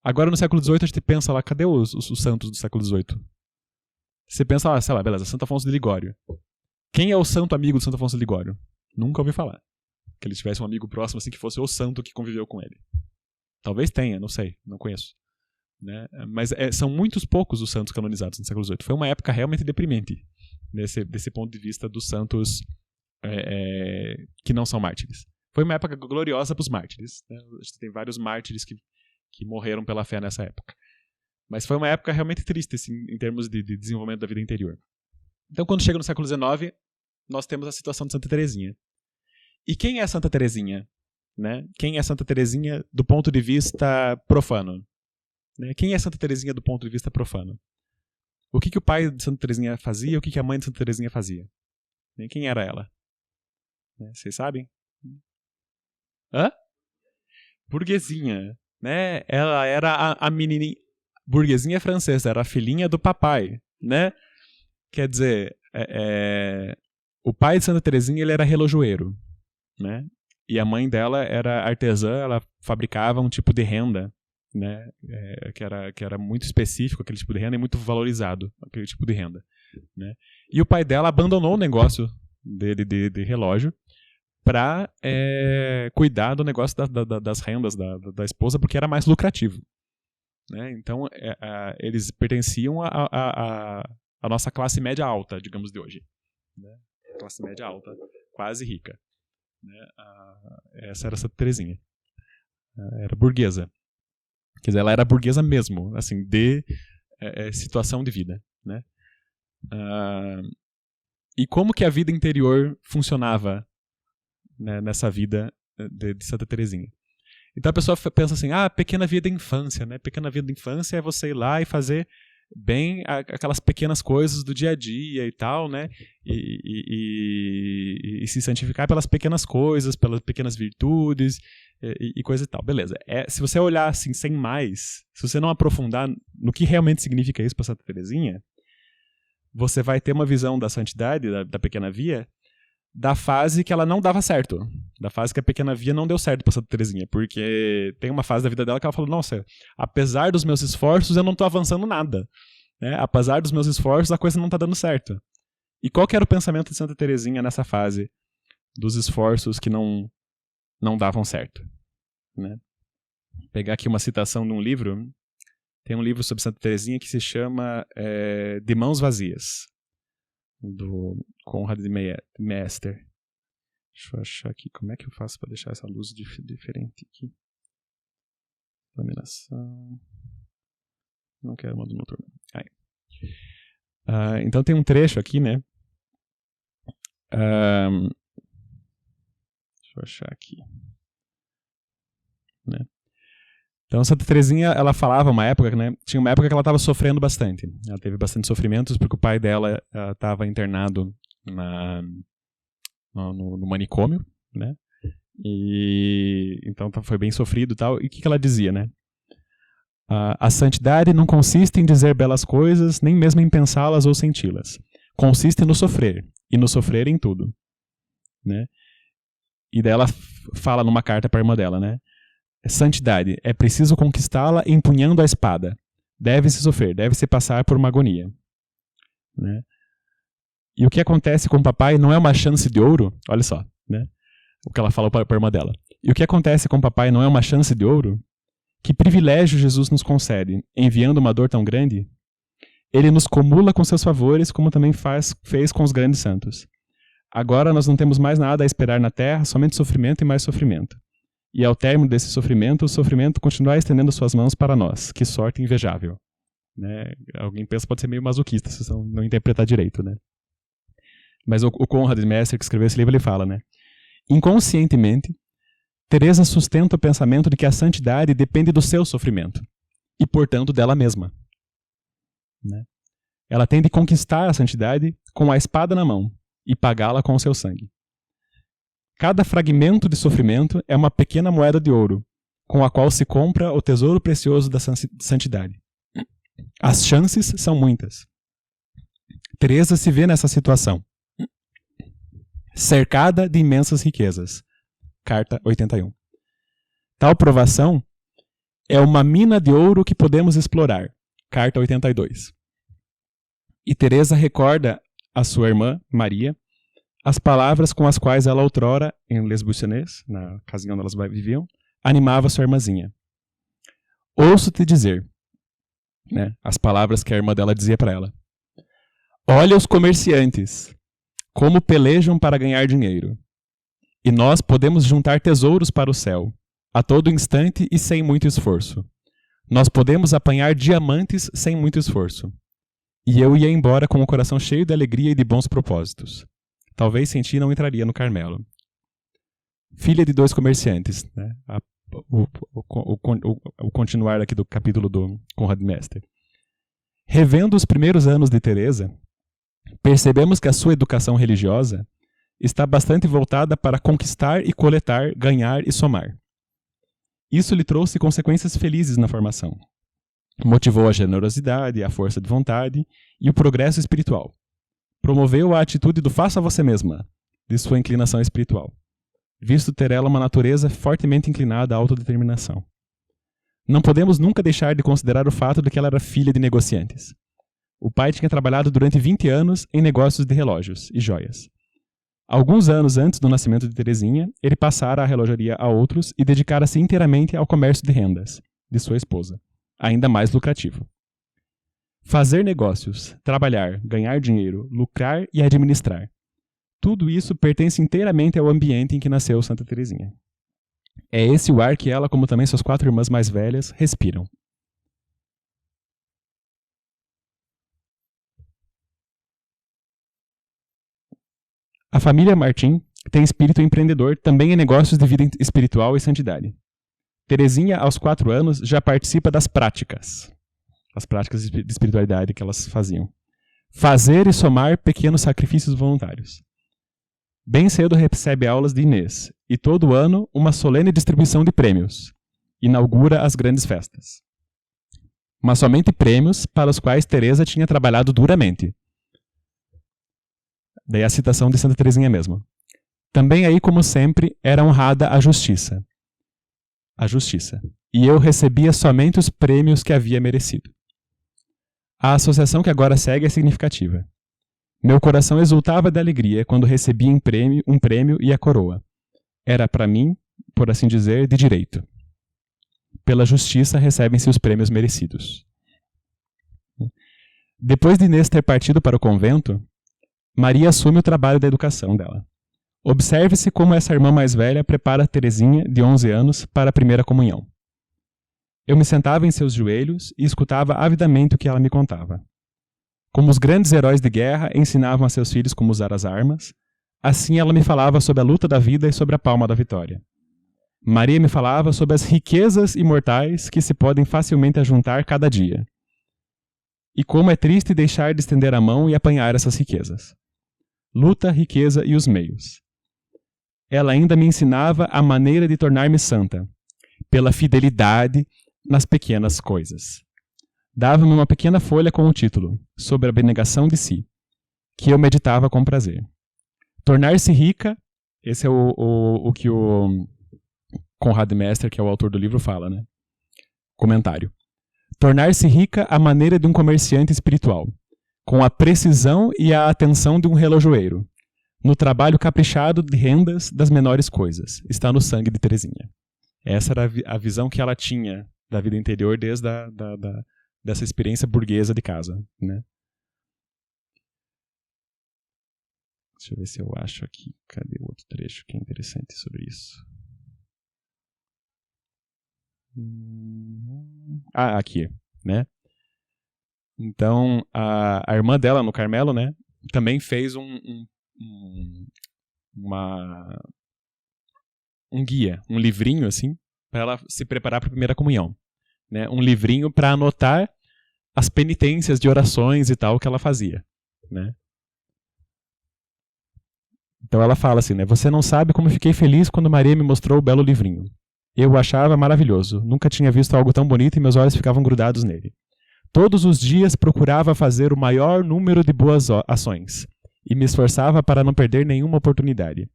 Agora no século XVIII a gente pensa lá, cadê os santos do século XVIII? Você pensa lá, sei lá, beleza, Santo Afonso de Ligório. Quem é o santo amigo do Santo Afonso de Ligório? Nunca ouvi falar. Que ele tivesse um amigo próximo assim que fosse o santo que conviveu com ele. Talvez tenha, não sei, não conheço, né? Mas são muitos poucos os santos canonizados no século XVIII. Foi uma época realmente deprimente desse ponto de vista dos santos que não são mártires. Foi uma época gloriosa para os mártires. Né? A gente tem vários mártires que morreram pela fé nessa época. Mas foi uma época realmente triste, assim, em termos de desenvolvimento da vida interior. Então, quando chega no século XIX, nós temos a situação de Santa Teresinha. E quem é Santa Teresinha? Né? Quem é Santa Teresinha do ponto de vista profano? Né? Quem é Santa Teresinha do ponto de vista profano? O que o pai de Santa Teresinha fazia e o que a mãe de Santa Teresinha fazia? Né? Quem era ela? Né? Vocês sabem? Hã? Burguesinha. Né? Ela era a menininha... Burguesinha francesa, era a filhinha do papai. Né? Quer dizer, o pai de Santa Teresinha ele era relojoeiro. Né? E a mãe dela era artesã, ela fabricava um tipo de renda, né? Que era muito específico, aquele tipo de renda, e muito valorizado, aquele tipo de renda. Né? E o pai dela abandonou o negócio dele de relógio para cuidar do negócio das rendas da esposa, porque era mais lucrativo. Né? Então, eles pertenciam à nossa classe média alta, digamos, de hoje. Né? Classe média alta, quase rica. Né? Essa era Santa Teresinha. Era burguesa. Quer dizer, ela era burguesa mesmo, assim, de situação de vida. Né? E como que a vida interior funcionava, né, nessa vida de Santa Teresinha? Então a pessoa pensa assim, pequena vida da infância, né? Pequena vida da infância é você ir lá e fazer bem aquelas pequenas coisas do dia a dia e tal, né? E se santificar pelas pequenas coisas, pelas pequenas virtudes e coisa e tal. Beleza. Se você olhar assim, sem mais, se você não aprofundar no que realmente significa isso para Santa Teresinha, você vai ter uma visão da santidade, da pequena via, da fase que ela não dava certo. Da fase que a pequena via não deu certo para Santa Teresinha. Porque tem uma fase da vida dela que ela falou, nossa, apesar dos meus esforços, eu não estou avançando nada. Né? Apesar dos meus esforços, a coisa não está dando certo. E qual que era o pensamento de Santa Teresinha nessa fase dos esforços que não davam certo? Né? Vou pegar aqui uma citação de um livro. Tem um livro sobre Santa Teresinha que se chama De Mãos Vazias, do Conrad de Mester. Deixa eu achar aqui como é que eu faço para deixar essa luz diferente aqui. Iluminação. Não quero modo noturno. Então tem um trecho aqui, né? Deixa eu achar aqui. Né? Então Santa Teresinha, ela falava uma época, né? Tinha uma época que ela estava sofrendo bastante. Ela teve bastante sofrimentos porque o pai dela estava internado no manicômio, né? E então foi bem sofrido e tal. E o que ela dizia, né? A santidade não consiste em dizer belas coisas, nem mesmo em pensá-las ou senti-las. Consiste no sofrer, e no sofrer em tudo. Né? E daí ela fala numa carta para a irmã dela, né? Santidade, é preciso conquistá-la empunhando a espada. Deve-se sofrer, deve-se passar por uma agonia. Né? E o que acontece com o papai não é uma chance de ouro, olha só, né? O que ela fala para a irmã dela. E o que acontece com o papai não é uma chance de ouro? Que privilégio Jesus nos concede, enviando uma dor tão grande? Ele nos comula com seus favores, como também fez com os grandes santos. Agora nós não temos mais nada a esperar na terra, somente sofrimento e mais sofrimento. E ao término desse sofrimento, o sofrimento continuará estendendo suas mãos para nós. Que sorte invejável. Né? Alguém pensa que pode ser meio masoquista, se você não interpretar direito. Né? Mas o Conrad de Mester, que escreveu esse livro, ele fala, né? Inconscientemente, Teresa sustenta o pensamento de que a santidade depende do seu sofrimento. E, portanto, dela mesma. Né? Ela tem de conquistar a santidade com a espada na mão e pagá-la com o seu sangue. Cada fragmento de sofrimento é uma pequena moeda de ouro, com a qual se compra o tesouro precioso da santidade. As chances são muitas. Teresa se vê nessa situação, cercada de imensas riquezas. Carta 81. Tal provação é uma mina de ouro que podemos explorar. Carta 82. E Teresa recorda a sua irmã, Maria, as palavras com as quais ela outrora, em Les Buissonets, na casinha onde elas viviam, animava sua irmãzinha. Ouço-te dizer, né, as palavras que a irmã dela dizia para ela. Olha os comerciantes, como pelejam para ganhar dinheiro. E nós podemos juntar tesouros para o céu, a todo instante e sem muito esforço. Nós podemos apanhar diamantes sem muito esforço. E eu ia embora com o coração cheio de alegria e de bons propósitos. Talvez sem ti não entraria no Carmelo. Filha de 2 comerciantes, né? O continuar aqui do capítulo do Conrad Mester. Revendo os primeiros anos de Teresa, percebemos que a sua educação religiosa está bastante voltada para conquistar e coletar, ganhar e somar. Isso lhe trouxe consequências felizes na formação. Motivou a generosidade, a força de vontade e o progresso espiritual. Promoveu a atitude do faça você mesma, de sua inclinação espiritual, visto ter ela uma natureza fortemente inclinada à autodeterminação. Não podemos nunca deixar de considerar o fato de que ela era filha de negociantes. O pai tinha trabalhado durante 20 anos em negócios de relógios e joias. Alguns anos antes do nascimento de Teresinha, ele passara a relojaria a outros e dedicara-se inteiramente ao comércio de rendas, de sua esposa, ainda mais lucrativo. Fazer negócios, trabalhar, ganhar dinheiro, lucrar e administrar. Tudo isso pertence inteiramente ao ambiente em que nasceu Santa Teresinha. É esse o ar que ela, como também suas 4 irmãs mais velhas, respiram. A família Martim tem espírito empreendedor também em negócios de vida espiritual e santidade. Teresinha, aos 4 anos, já participa das práticas. As práticas de espiritualidade que elas faziam. Fazer e somar pequenos sacrifícios voluntários. Bem cedo recebe aulas de Inês, e todo ano uma solene distribuição de prêmios. Inaugura as grandes festas. Mas somente prêmios para os quais Teresa tinha trabalhado duramente. Daí a citação de Santa Teresinha mesmo. Também aí, como sempre, era honrada a justiça. A justiça. E eu recebia somente os prêmios que havia merecido. A associação que agora segue é significativa. Meu coração exultava de alegria quando recebia um prêmio e a coroa. Era para mim, por assim dizer, de direito. Pela justiça recebem-se os prêmios merecidos. Depois de Inês ter partido para o convento, Maria assume o trabalho da educação dela. Observe-se como essa irmã mais velha prepara Teresinha, de 11 anos, para a primeira comunhão. Eu me sentava em seus joelhos e escutava avidamente o que ela me contava. Como os grandes heróis de guerra ensinavam a seus filhos como usar as armas, assim ela me falava sobre a luta da vida e sobre a palma da vitória. Maria me falava sobre as riquezas imortais que se podem facilmente ajuntar cada dia. E como é triste deixar de estender a mão e apanhar essas riquezas. Luta, riqueza e os meios. Ela ainda me ensinava a maneira de tornar-me santa, pela fidelidade nas pequenas coisas. Dava-me uma pequena folha com o título, sobre a abnegação de si, que eu meditava com prazer. Tornar-se rica, esse é o que o Conrad Mester, que é o autor do livro, fala, né? Comentário. Tornar-se rica à maneira de um comerciante espiritual, com a precisão e a atenção de um relojoeiro, no trabalho caprichado de rendas das menores coisas. Está no sangue de Teresinha. Essa era a visão que ela tinha da vida interior desde dessa experiência burguesa de casa, né? Deixa eu ver se eu acho aqui. Cadê o outro trecho que é interessante sobre isso? Aqui, né? Então, a irmã dela no Carmelo, né, também fez um guia, um livrinho assim, para ela se preparar para a primeira comunhão, né? Um livrinho para anotar as penitências de orações e tal que ela fazia, né? Então ela fala assim, né? Você não sabe como fiquei feliz quando Maria me mostrou o belo livrinho. Eu o achava maravilhoso. Nunca tinha visto algo tão bonito e meus olhos ficavam grudados nele. Todos os dias procurava fazer o maior número de boas ações e me esforçava para não perder nenhuma oportunidade.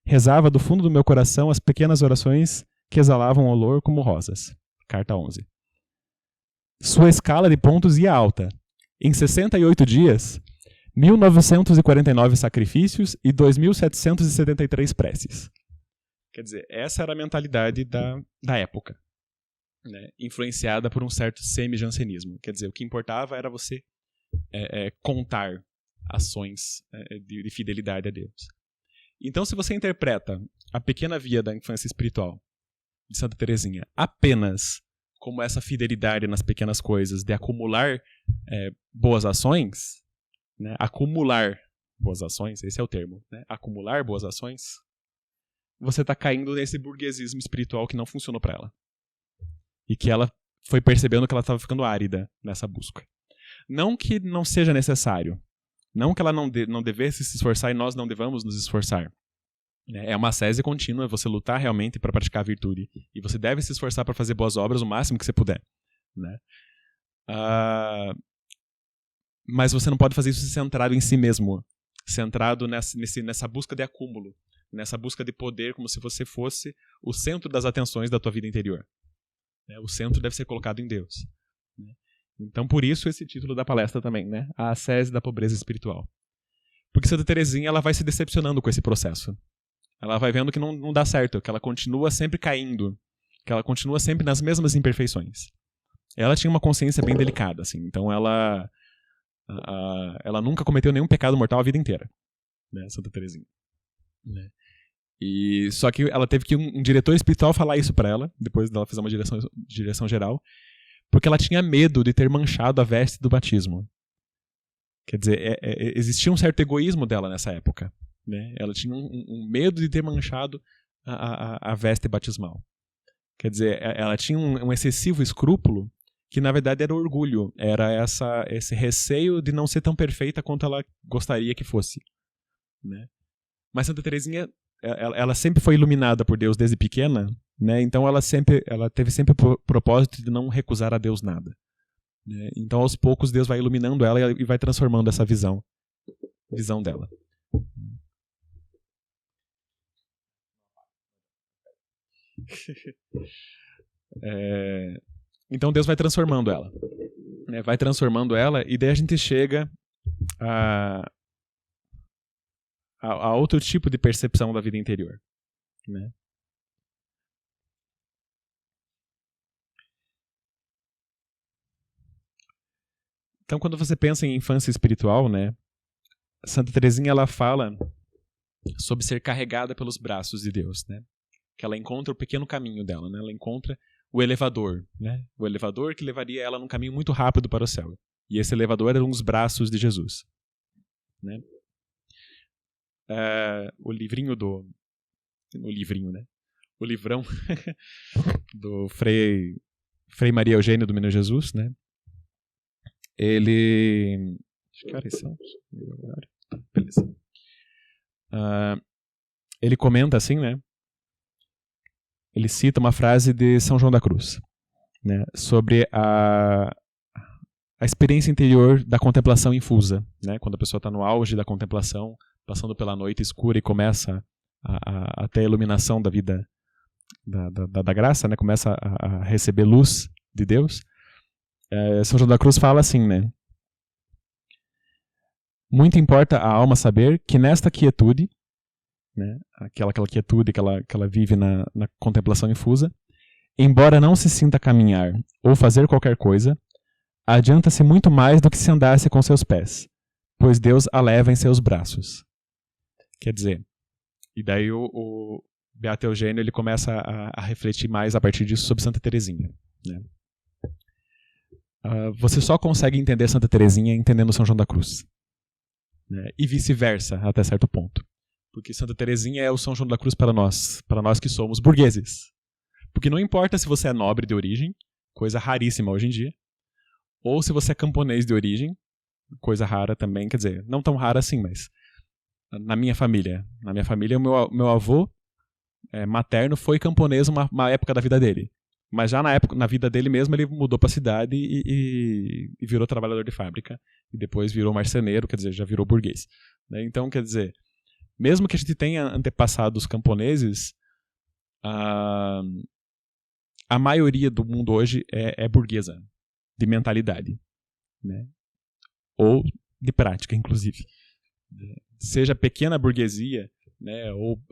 Rezava do fundo do meu coração as pequenas orações que exalavam olor como rosas. Carta 11. Sua escala de pontos ia alta. Em 68 dias, 1.949 sacrifícios e 2.773 preces. Quer dizer, essa era a mentalidade da época, né? Influenciada por um certo semi-jansenismo. Quer dizer, o que importava era você contar ações de fidelidade a Deus. Então, se você interpreta a pequena via da infância espiritual de Santa Teresinha apenas como essa fidelidade nas pequenas coisas, de acumular boas ações, né? Acumular boas ações, esse é o termo, né? Acumular boas ações, você está caindo nesse burguesismo espiritual que não funcionou para ela. E que ela foi percebendo que ela estava ficando árida nessa busca. Não que não seja necessário, não que ela não devesse se esforçar e nós não devamos nos esforçar. É uma ascese contínua, você lutar realmente para praticar a virtude. E você deve se esforçar para fazer boas obras o máximo que você puder. Né? Mas você não pode fazer isso centrado em si mesmo. Centrado nessa busca de acúmulo. Nessa busca de poder, como se você fosse o centro das atenções da tua vida interior. O centro deve ser colocado em Deus. Então, por isso, esse título da palestra também. Né? A ascese da pobreza espiritual. Porque Santa Teresinha ela vai se decepcionando com esse processo. Ela vai vendo que não dá certo, que ela continua sempre caindo, que ela continua sempre nas mesmas imperfeições. Ela tinha uma consciência bem delicada, assim, então ela nunca cometeu nenhum pecado mortal a vida inteira, né, Santa Teresinha. Né? E só que ela teve que um diretor espiritual falar isso para ela, depois dela fazer uma direção geral, porque ela tinha medo de ter manchado a veste do batismo. Quer dizer, existia um certo egoísmo dela nessa época. Né? Ela tinha um medo de ter manchado a veste batismal. Quer dizer, ela tinha um excessivo escrúpulo que, na verdade, era orgulho. Era esse receio de não ser tão perfeita quanto ela gostaria que fosse. Né? Mas Santa Teresinha, ela sempre foi iluminada por Deus desde pequena, né? Então ela teve sempre o propósito de não recusar a Deus nada. Né? Então, aos poucos, Deus vai iluminando ela e vai transformando essa visão dela. Então Deus vai transformando ela, né? Vai transformando ela e daí a gente chega a outro tipo de percepção da vida interior, né? Então quando você pensa em infância espiritual, né, Santa Teresinha ela fala sobre ser carregada pelos braços de Deus, né? Que ela encontra o pequeno caminho dela, né? Ela encontra o elevador, né? O elevador que levaria ela num caminho muito rápido para o céu. E esse elevador eram os braços de Jesus, né? O livrão, né? O livrão do Frei Maria Eugênio do Menino Jesus, né? Ele, acho que horas são? Beleza. Ele comenta assim, né? Ele cita uma frase de São João da Cruz, né, sobre a experiência interior da contemplação infusa, né, quando a pessoa está no auge da contemplação, passando pela noite escura e começa a ter a iluminação da vida, da graça, né, começa a receber luz de Deus. São João da Cruz fala assim, né, muito importa a alma saber que nesta quietude, né, aquela quietude que ela vive na contemplação infusa, embora não se sinta caminhar ou fazer qualquer coisa, adianta-se muito mais do que se andasse com seus pés, pois Deus a leva em seus braços. Quer dizer, e daí o Beato Eugênio ele começa a refletir mais a partir disso sobre Santa Teresinha. Né? Você só consegue entender Santa Teresinha entendendo São João da Cruz. Né? E vice-versa, até certo ponto. Porque Santa Teresinha é o São João da Cruz para nós que somos burgueses. Porque não importa se você é nobre de origem, coisa raríssima hoje em dia, ou se você é camponês de origem, coisa rara também, quer dizer, não tão rara assim, mas na minha família, o meu avô materno foi camponês uma época da vida dele. Mas já na vida dele mesmo, ele mudou para a cidade e virou trabalhador de fábrica, e depois virou marceneiro, quer dizer, já virou burguês. Né? Então, quer dizer, mesmo que a gente tenha antepassados camponeses, a maioria do mundo hoje é burguesa, de mentalidade, né? Ou de prática, inclusive. Seja pequena burguesia, né? Ou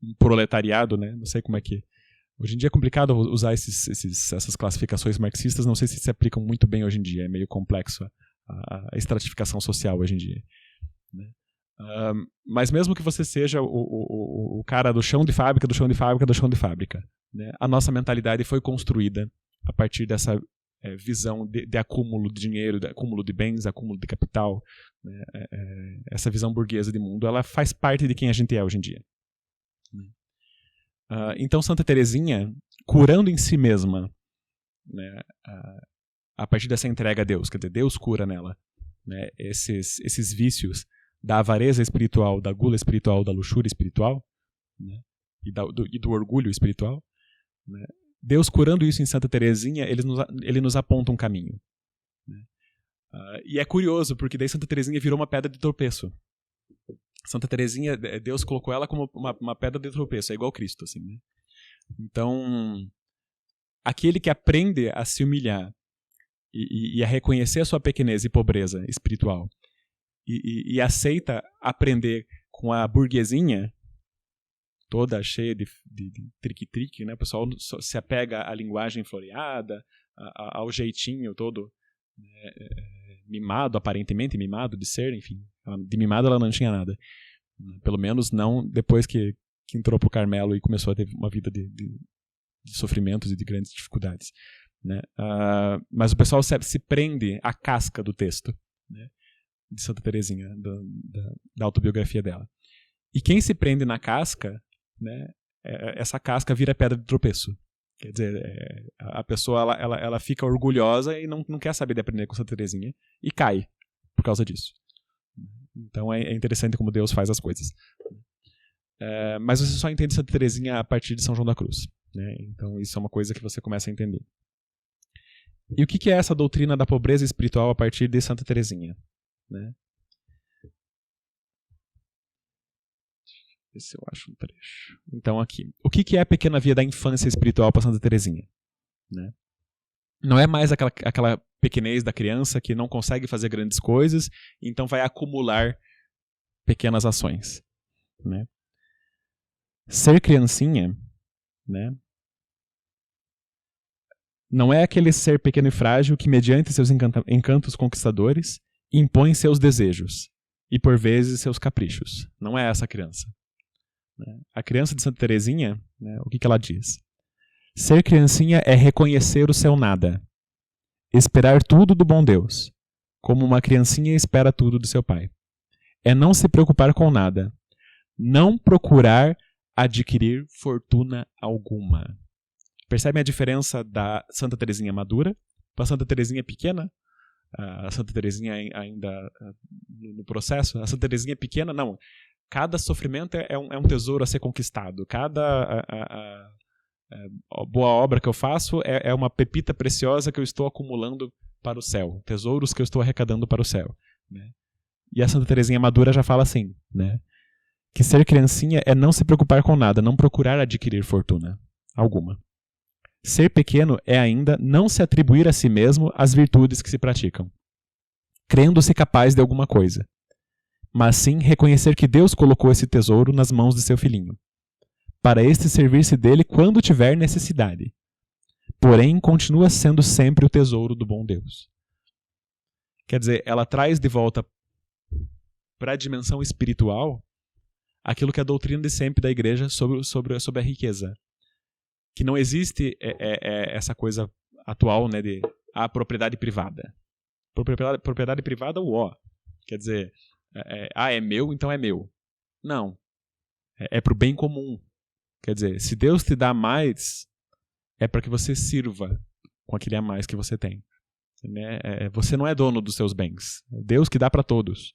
um proletariado, né? Não sei como é que... Hoje em dia é complicado usar essas classificações marxistas, não sei se aplicam muito bem hoje em dia, é meio complexo a estratificação social hoje em dia. Né? Mas mesmo que você seja o cara do chão de fábrica, do chão de fábrica, do chão de fábrica, né? A nossa mentalidade foi construída a partir dessa visão de acúmulo de dinheiro, de acúmulo de bens, acúmulo de capital, né? Essa visão burguesa de mundo, ela faz parte de quem a gente é hoje em dia. Então Santa Teresinha, curando em si mesma, né, a partir dessa entrega a Deus, quer dizer, Deus cura nela, né, esses vícios da avareza espiritual, da gula espiritual, da luxúria espiritual, né, e do orgulho espiritual, né. Deus curando isso em Santa Teresinha, ele nos aponta um caminho, né. E é curioso, porque daí Santa Teresinha virou uma pedra de tropeço. Santa Teresinha, Deus colocou ela como uma pedra de tropeço, é igual Cristo, assim, né? Então, aquele que aprende a se humilhar e a reconhecer a sua pequenez e pobreza espiritual e aceita aprender com a burguesinha toda cheia de trique-trique, né? O pessoal se apega à linguagem floreada, ao jeitinho todo, né, mimado, aparentemente mimado de ser, enfim. De mimado ela não tinha nada. Pelo menos não depois que entrou pro Carmelo e começou a ter uma vida de sofrimentos e de grandes dificuldades, né? Mas o pessoal se prende à casca do texto, né, de Santa Teresinha, da autobiografia dela. E quem se prende na casca, né, essa casca vira pedra de tropeço. Quer dizer, a pessoa ela fica orgulhosa e não quer saber de aprender com Santa Teresinha e cai por causa disso. Então é interessante como Deus faz as coisas. Mas você só entende Santa Teresinha a partir de São João da Cruz, né? Então isso é uma coisa que você começa a entender. E o que é essa doutrina da pobreza espiritual a partir de Santa Teresinha, né? Ver se eu acho um trecho. Então aqui, o que é a pequena via da infância espiritual para Santa Teresinha, né? Não é mais aquela pequenez da criança que não consegue fazer grandes coisas, então vai acumular pequenas ações, né? Ser criancinha, né, não é aquele ser pequeno e frágil que, mediante seus encantos conquistadores, impõe seus desejos e, por vezes, seus caprichos. Não é essa criança, né? A criança de Santa Teresinha, né, o que ela diz? Ser criancinha é reconhecer o seu nada, esperar tudo do bom Deus, como uma criancinha espera tudo do seu pai. É não se preocupar com nada, não procurar adquirir fortuna alguma. Percebem a diferença da Santa Teresinha madura para a Santa Teresinha pequena? A Santa Teresinha ainda no processo? A Santa Teresinha pequena, não. Cada sofrimento é um tesouro a ser conquistado. Cada boa obra que eu faço é uma pepita preciosa que eu estou acumulando para o céu. Tesouros que eu estou arrecadando para o céu, né? E a Santa Teresinha madura já fala assim, né? Que ser criancinha é não se preocupar com nada, não procurar adquirir fortuna alguma. Ser pequeno é ainda não se atribuir a si mesmo as virtudes que se praticam, crendo-se capaz de alguma coisa, mas sim reconhecer que Deus colocou esse tesouro nas mãos de seu filhinho, para este servir-se dele quando tiver necessidade. Porém, continua sendo sempre o tesouro do bom Deus. Quer dizer, ela traz de volta para a dimensão espiritual aquilo que é a doutrina de sempre da igreja sobre a riqueza. Que não existe essa coisa atual, né, de propriedade privada. Propriedade privada, quer dizer, é meu, então é meu. Não. É para o bem comum. Quer dizer, se Deus te dá mais, é para que você sirva com aquele a mais que você tem, né? Você não é dono dos seus bens. É Deus que dá para todos,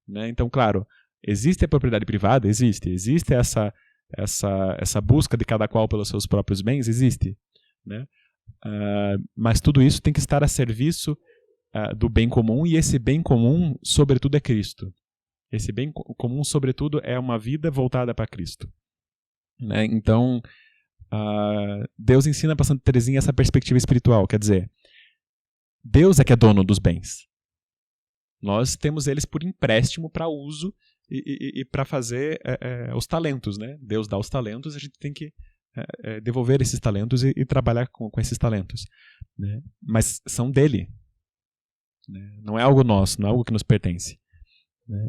né? Então, claro, existe a propriedade privada? Existe essa busca de cada qual pelos seus próprios bens? Existe, né? Mas tudo isso tem que estar a serviço do bem comum, e esse bem comum, sobretudo, é Cristo. Esse bem comum, sobretudo, é uma vida voltada para Cristo, né? Então, Deus ensina para Santa Teresinha essa perspectiva espiritual, quer dizer, Deus é que é dono dos bens. Nós temos eles por empréstimo para uso e para fazer os talentos, né? Deus dá os talentos, a gente tem que devolver esses talentos e trabalhar com esses talentos, né? Mas são dele, né? Não é algo nosso, não é algo que nos pertence, né?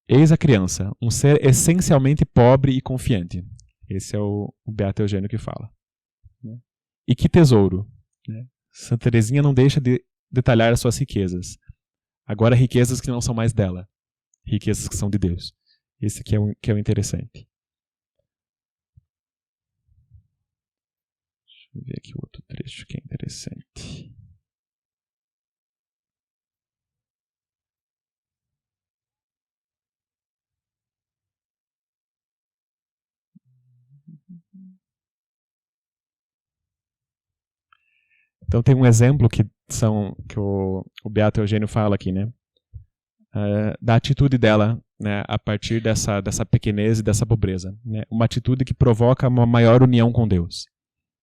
Eis a criança, um ser essencialmente pobre e confiante. Esse é o Beato Eugênio que fala. Né? E que tesouro. Né? Santa Teresinha não deixa de detalhar as suas riquezas. Agora riquezas que não são mais dela. Riquezas que são de Deus. Esse que é o interessante. Deixa eu ver aqui o outro trecho que é interessante. Então tem um exemplo que o Beato Eugênio fala aqui, né? Da atitude dela, né, a partir dessa pequenez e dessa pobreza. Né? Uma atitude que provoca uma maior união com Deus.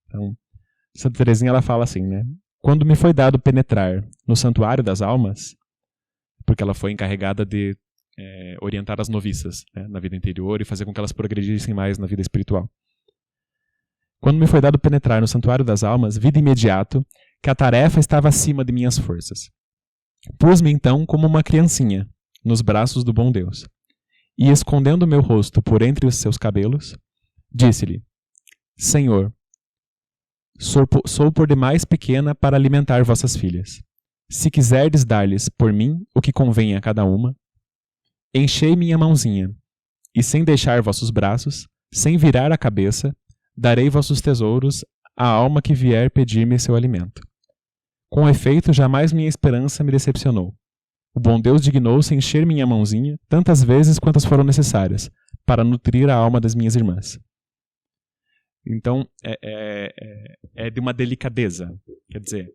Então, Santa Teresinha ela fala assim, né? Quando me foi dado penetrar no santuário das almas, porque ela foi encarregada de orientar as noviças, né, na vida interior e fazer com que elas progredissem mais na vida espiritual. Quando me foi dado penetrar no santuário das almas, vi de imediato que a tarefa estava acima de minhas forças. Pus-me então como uma criancinha nos braços do bom Deus e, escondendo meu rosto por entre os seus cabelos, disse-lhe: Senhor, sou por demais pequena para alimentar vossas filhas. Se quiserdes dar-lhes por mim o que convém a cada uma, enchei minha mãozinha, e sem deixar vossos braços, sem virar a cabeça, darei vossos tesouros à alma que vier pedir-me seu alimento. Com efeito, jamais minha esperança me decepcionou. O bom Deus dignou-se encher minha mãozinha tantas vezes quantas foram necessárias, para nutrir a alma das minhas irmãs. Então, é de uma delicadeza. Quer dizer,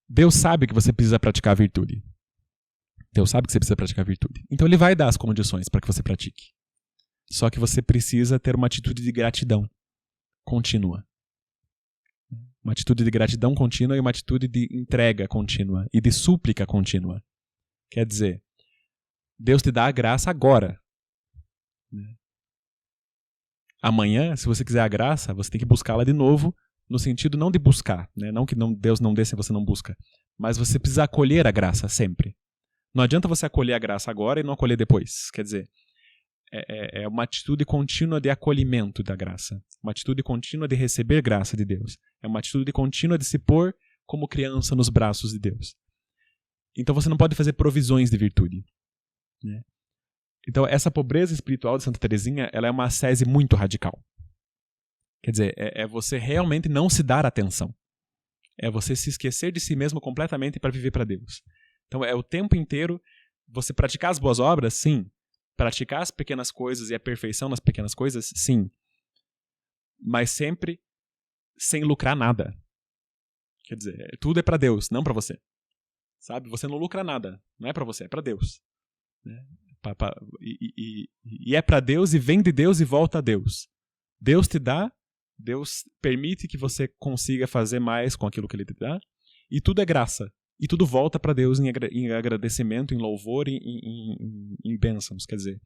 Deus sabe que você precisa praticar a virtude. Deus sabe que você precisa praticar a virtude. Então ele vai dar as condições para que você pratique. Só que você precisa ter uma atitude de gratidão contínua. Uma atitude de gratidão contínua e uma atitude de entrega contínua e de súplica contínua. Quer dizer, Deus te dá a graça agora. Amanhã, se você quiser a graça, você tem que buscá-la de novo, no sentido não de buscar, né? Não que Deus não dê se você não busca, mas você precisa acolher a graça sempre. Não adianta você acolher a graça agora e não acolher depois. Quer dizer, é uma atitude contínua de acolhimento da graça. Uma atitude contínua de receber graça de Deus. É uma atitude contínua de se pôr como criança nos braços de Deus. Então você não pode fazer provisões de virtude. Né? Então essa pobreza espiritual de Santa Teresinha, ela é uma ascese muito radical. Quer dizer, é você realmente não se dar atenção. É você se esquecer de si mesmo completamente para viver para Deus. Então é o tempo inteiro você praticar as boas obras, sim. Praticar as pequenas coisas e a perfeição nas pequenas coisas, sim. Mas sempre sem lucrar nada. Quer dizer, tudo é para Deus, não para você. Sabe? Você não lucra nada. Não é para você, é para Deus. Né? E é para Deus e vem de Deus e volta a Deus. Deus te dá, Deus permite que você consiga fazer mais com aquilo que Ele te dá. E tudo é graça. E tudo volta para Deus em agradecimento, em louvor, em bênçãos. Quer dizer,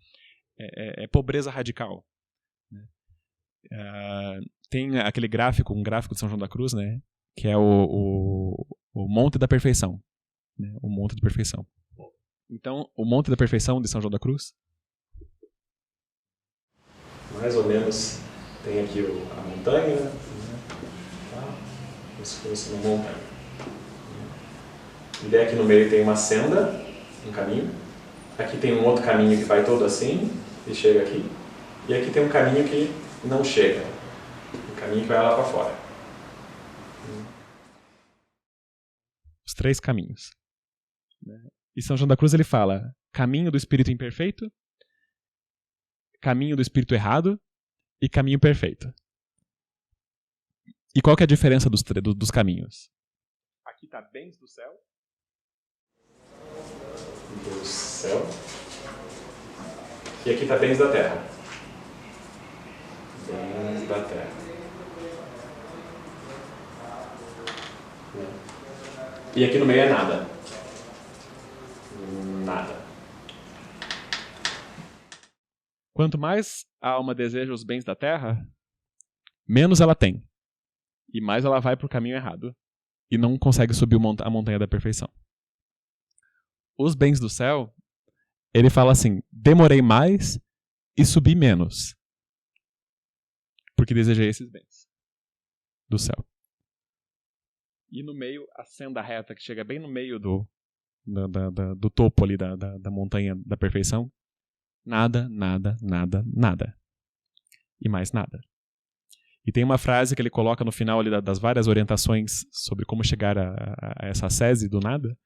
é pobreza radical. Né? Tem aquele gráfico, um gráfico de São João da Cruz, né? Que é o Monte da Perfeição. Né? O Monte da Perfeição. Então, o Monte da Perfeição de São João da Cruz, mais ou menos, tem aqui a montanha, né? Como se fosse uma montanha. E daí aqui no meio tem uma senda, um caminho. Aqui tem um outro caminho que vai todo assim e chega aqui. E aqui tem um caminho que não chega. Um caminho que vai lá para fora. Os três caminhos. E São João da Cruz ele fala caminho do espírito imperfeito, caminho do espírito errado e caminho perfeito. E qual que é a diferença dos caminhos? Aqui está bens do céu. Do céu. E aqui está bens da terra. Bens da terra. E aqui no meio é nada. Nada. Quanto mais a alma deseja os bens da terra, menos ela tem. E mais ela vai para o caminho errado. E não consegue subir a montanha da perfeição. Os bens do céu ele fala assim, demorei mais e subi menos, porque desejei esses bens do céu. E no meio, a senda reta, que chega bem no meio do topo ali da montanha da perfeição, nada, nada, nada, nada. E mais nada. E tem uma frase que ele coloca no final ali das várias orientações sobre como chegar a essa sese do nada.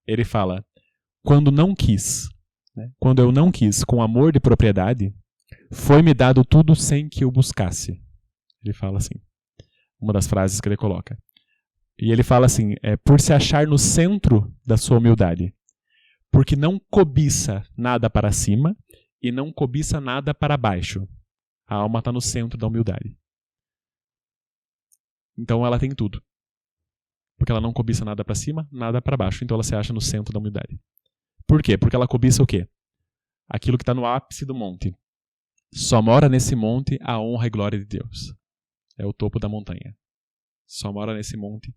Ele fala, quando não quis, né, quando eu não quis com amor de propriedade, foi-me dado tudo sem que eu buscasse. Ele fala assim, uma das frases que ele coloca. E ele fala assim, por se achar no centro da sua humildade, porque não cobiça nada para cima e não cobiça nada para baixo. A alma está no centro da humildade. Então ela tem tudo. Porque ela não cobiça nada para cima, nada para baixo. Então ela se acha no centro da humildade. Por quê? Porque ela cobiça o quê? Aquilo que está no ápice do monte. Só mora nesse monte a honra e glória de Deus. É o topo da montanha. Só mora nesse monte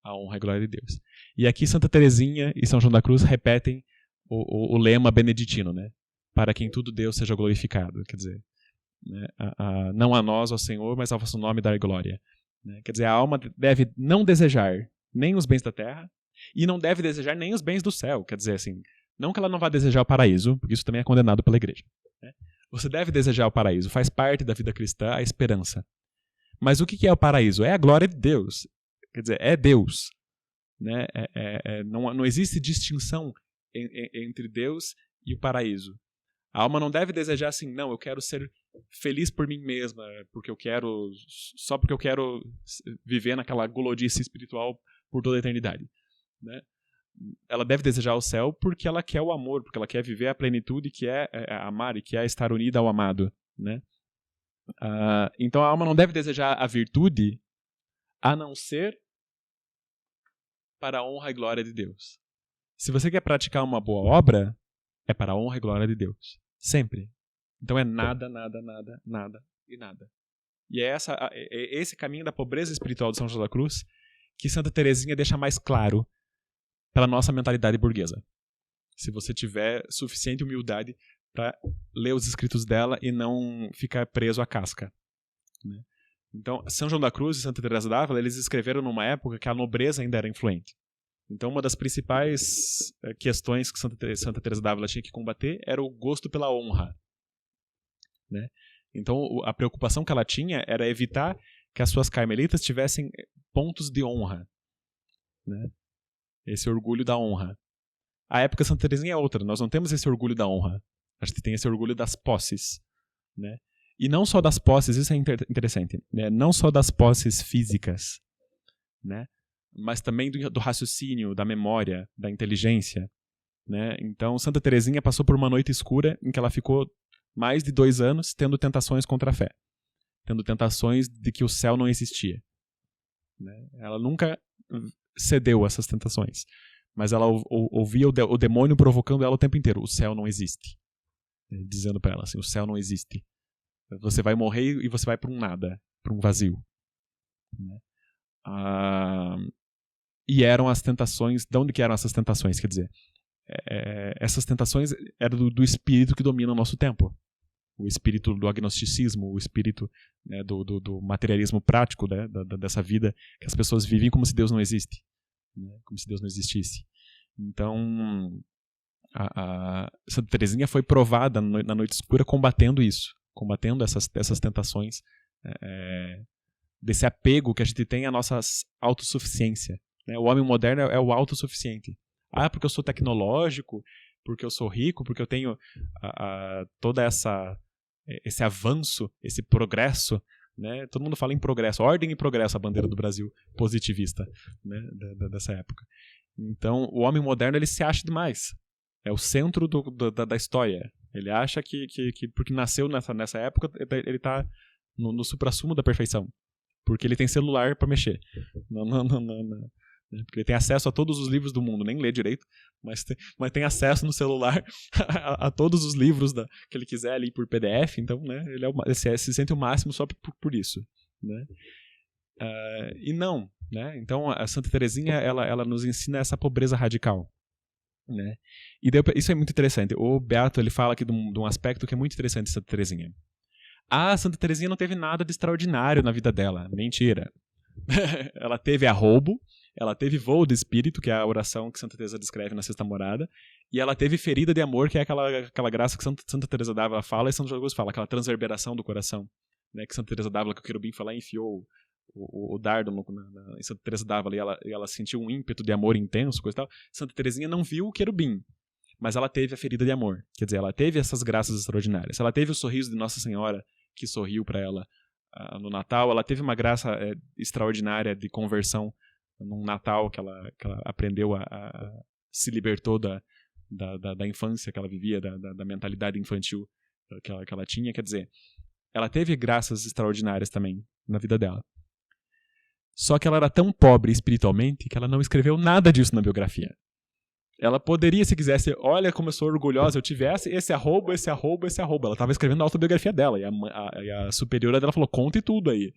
a honra e glória de Deus. E aqui Santa Teresinha e São João da Cruz repetem o lema beneditino, né? Para quem tudo Deus seja glorificado. Quer dizer, né? Não a nós, ó Senhor, mas ao vosso nome dar glória. Né? Quer dizer, a alma deve não desejar nem os bens da terra e não deve desejar nem os bens do céu. Quer dizer, assim, não que ela não vá desejar o paraíso, porque isso também é condenado pela igreja. Né? Você deve desejar o paraíso, faz parte da vida cristã a esperança. Mas o que é o paraíso? É a glória de Deus. Quer dizer, é Deus. Né? Não existe distinção entre Deus e o paraíso. A alma não deve desejar assim, não, eu quero ser feliz por mim mesma, só porque eu quero viver naquela gulodice espiritual por toda a eternidade. Né? Ela deve desejar o céu porque ela quer o amor, porque ela quer viver a plenitude que é amar e que é estar unida ao amado. Né? Então a alma não deve desejar a virtude a não ser para a honra e glória de Deus. Se você quer praticar uma boa obra, é para a honra e glória de Deus. Sempre. Então é nada, nada, nada, nada e nada. E é esse caminho da pobreza espiritual de São João da Cruz que Santa Teresinha deixa mais claro para a nossa mentalidade burguesa. Se você tiver suficiente humildade para ler os escritos dela e não ficar preso à casca. Né? Então, São João da Cruz e Santa Teresa d'Ávila, eles escreveram numa época que a nobreza ainda era influente. Então, uma das principais questões que Santa Teresa d'Ávila tinha que combater era o gosto pela honra. Né? Então, a preocupação que ela tinha era evitar que as suas carmelitas tivessem pontos de honra. Né? Esse orgulho da honra. A época de Santa Teresinha é outra. Nós não temos esse orgulho da honra. A gente tem esse orgulho das posses. Né? E não só das posses, isso é interessante. Né? Não só das posses físicas, né? Mas também do raciocínio, da memória, da inteligência. Né? Então, Santa Teresinha passou por uma noite escura em que ela ficou mais de 2 anos tendo tentações contra a fé. Tendo tentações de que o céu não existia. Né? Ela nunca cedeu a essas tentações. Mas ela ouvia o demônio provocando ela o tempo inteiro. O céu não existe. Dizendo para ela assim, o céu não existe. Você vai morrer e você vai para um nada. Para um vazio. Né? E eram as tentações... De onde que eram essas tentações? Quer dizer, essas tentações eram do espírito que domina o nosso tempo. O espírito do agnosticismo, o espírito, né, do materialismo prático, né, dessa vida que as pessoas vivem como se Deus não existe. Né, como se Deus não existisse. Então, a Santa Teresinha foi provada na noite escura combatendo isso. Combatendo essas tentações, desse apego que a gente tem à nossa autossuficiência. Né? O homem moderno é o autossuficiente. Porque eu sou tecnológico, porque eu sou rico, porque eu tenho todo esse avanço, esse progresso. Né? Todo mundo fala em progresso, ordem e progresso, a bandeira do Brasil positivista, né? Dessa época. Então, o homem moderno ele se acha demais. É o centro da história. Ele acha que porque nasceu nessa época, ele está no suprassumo da perfeição. Porque ele tem celular para mexer. Não. Porque ele tem acesso a todos os livros do mundo, nem lê direito, mas tem acesso no celular a todos os livros que ele quiser ali por PDF, então, né, ele se sente o máximo só por isso. Né? E não, né? Então a Santa Teresinha ela nos ensina essa pobreza radical. né? E isso é muito interessante. O Beato, ele fala aqui de um aspecto que é muito interessante de Santa Teresinha. Santa Teresinha não teve nada de extraordinário na vida dela. Mentira. Ela teve arroubo, ela teve voo de espírito, que é a oração que Santa Teresa descreve na Sexta Morada, e ela teve ferida de amor, que é aquela graça que Santa Teresa d'Ávila fala e São João fala, aquela transverberação do coração, né, que Santa Teresa d'Ávila, que o querubim foi lá e enfiou o dardo em Santa Teresa d'Ávila e ela sentiu um ímpeto de amor intenso, coisa e tal. Santa Teresinha não viu o querubim, mas ela teve a ferida de amor, quer dizer, ela teve essas graças extraordinárias. Ela teve o sorriso de Nossa Senhora, que sorriu para ela no Natal. Ela teve uma graça extraordinária de conversão num Natal que ela aprendeu se libertou da infância que ela vivia, da mentalidade infantil que ela tinha. Quer dizer, ela teve graças extraordinárias também na vida dela. Só que ela era tão pobre espiritualmente que ela não escreveu nada disso na biografia. Ela poderia, se quisesse, olha como eu sou orgulhosa, eu tivesse esse arrobo. Ela estava escrevendo a autobiografia dela, e a superiora dela falou, conte tudo aí.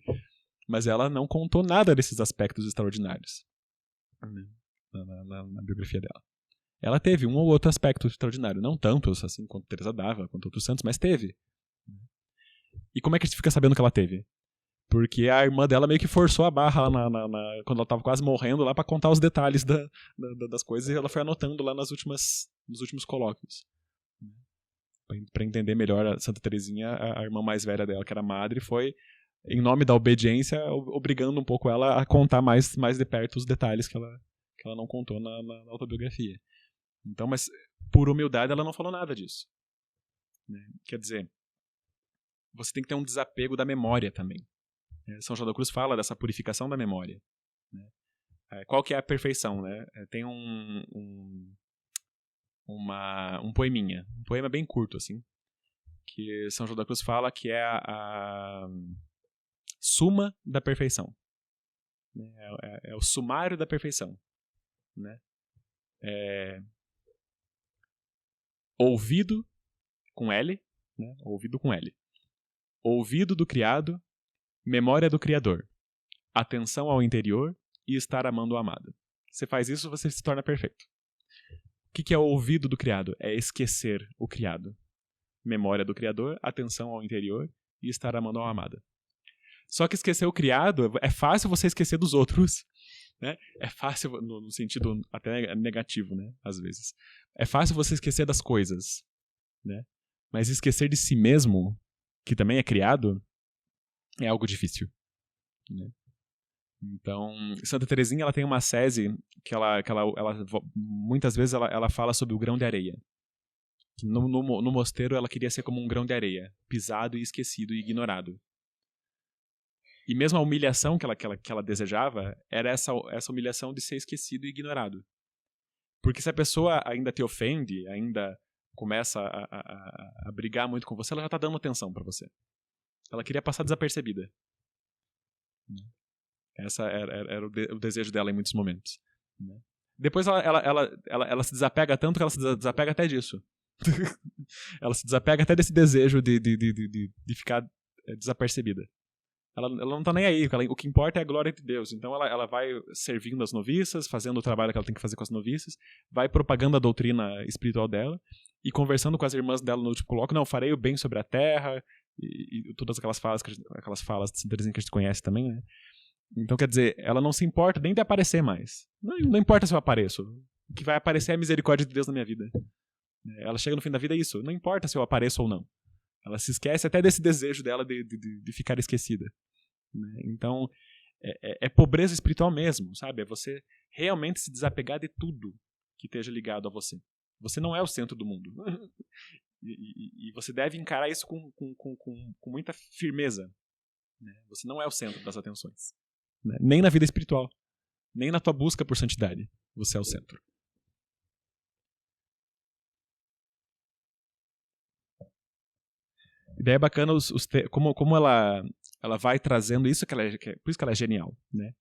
Mas ela não contou nada desses aspectos extraordinários na biografia dela. Ela teve um ou outro aspecto extraordinário, não tantos assim quanto Teresa d'Ávila, quanto outros santos, mas teve. E como é que a gente fica sabendo que ela teve? Porque a irmã dela meio que forçou a barra lá quando ela tava quase morrendo lá pra contar os detalhes das coisas, e ela foi anotando lá nos últimos colóquios. Pra entender melhor a Santa Teresinha, a irmã mais velha dela, que era madre, foi, em nome da obediência, obrigando um pouco ela a contar mais de perto os detalhes que ela não contou na autobiografia. Então, mas por humildade ela não falou nada disso. Né? Quer dizer, você tem que ter um desapego da memória também. São João da Cruz fala dessa purificação da memória. Né? Qual que é a perfeição? Né? Tem um poeminha, um poema bem curto, assim, que São João da Cruz fala que é a suma da perfeição. Né? É o sumário da perfeição. Né? Ouvido com L, né? Ouvido com L. Ouvido do criado, memória do Criador, atenção ao interior e estar amando o amado. Você faz isso, você se torna perfeito. O que é o ouvido do criado? É esquecer o criado. Memória do Criador, atenção ao interior e estar amando ao amado. Só que esquecer o criado, é fácil você esquecer dos outros. Né? É fácil, no sentido até negativo, né? Às vezes. É fácil você esquecer das coisas. Né? Mas esquecer de si mesmo, que também é criado, é algo difícil. Né? Então, Santa Teresinha ela tem uma sese que ela muitas vezes ela fala sobre o grão de areia. Que no mosteiro ela queria ser como um grão de areia, pisado e esquecido e ignorado. E mesmo a humilhação que ela desejava era essa humilhação de ser esquecido e ignorado. Porque se a pessoa ainda te ofende, ainda começa a brigar muito com você, ela já está dando atenção para você. Ela queria passar desapercebida. Essa era o desejo dela em muitos momentos. Depois ela se desapega tanto que ela se desapega até disso. Ela se desapega até desse desejo de ficar desapercebida. Ela não tá nem aí, o que importa é a glória de Deus. Então ela vai servindo as noviças, fazendo o trabalho que ela tem que fazer com as noviças, vai propagando a doutrina espiritual dela e conversando com as irmãs dela no último colóquio. Não, farei o bem sobre a terra e todas aquelas falas de Santa Teresinha que a gente conhece também, né? Então, quer dizer, ela não se importa nem de aparecer mais. Não importa se eu apareço. O que vai aparecer é a misericórdia de Deus na minha vida. Ela chega no fim da vida, é isso. Não importa se eu apareço ou não. Ela se esquece até desse desejo dela de ficar esquecida. Né? Então, é pobreza espiritual mesmo, sabe? É você realmente se desapegar de tudo que esteja ligado a você. Você não é o centro do mundo. E você deve encarar isso com muita firmeza. Né? Você não é o centro das atenções. Né? Nem na vida espiritual. Nem na tua busca por santidade. Você é o centro. E daí é bacana como ela vai trazendo isso, por isso que ela é genial, né?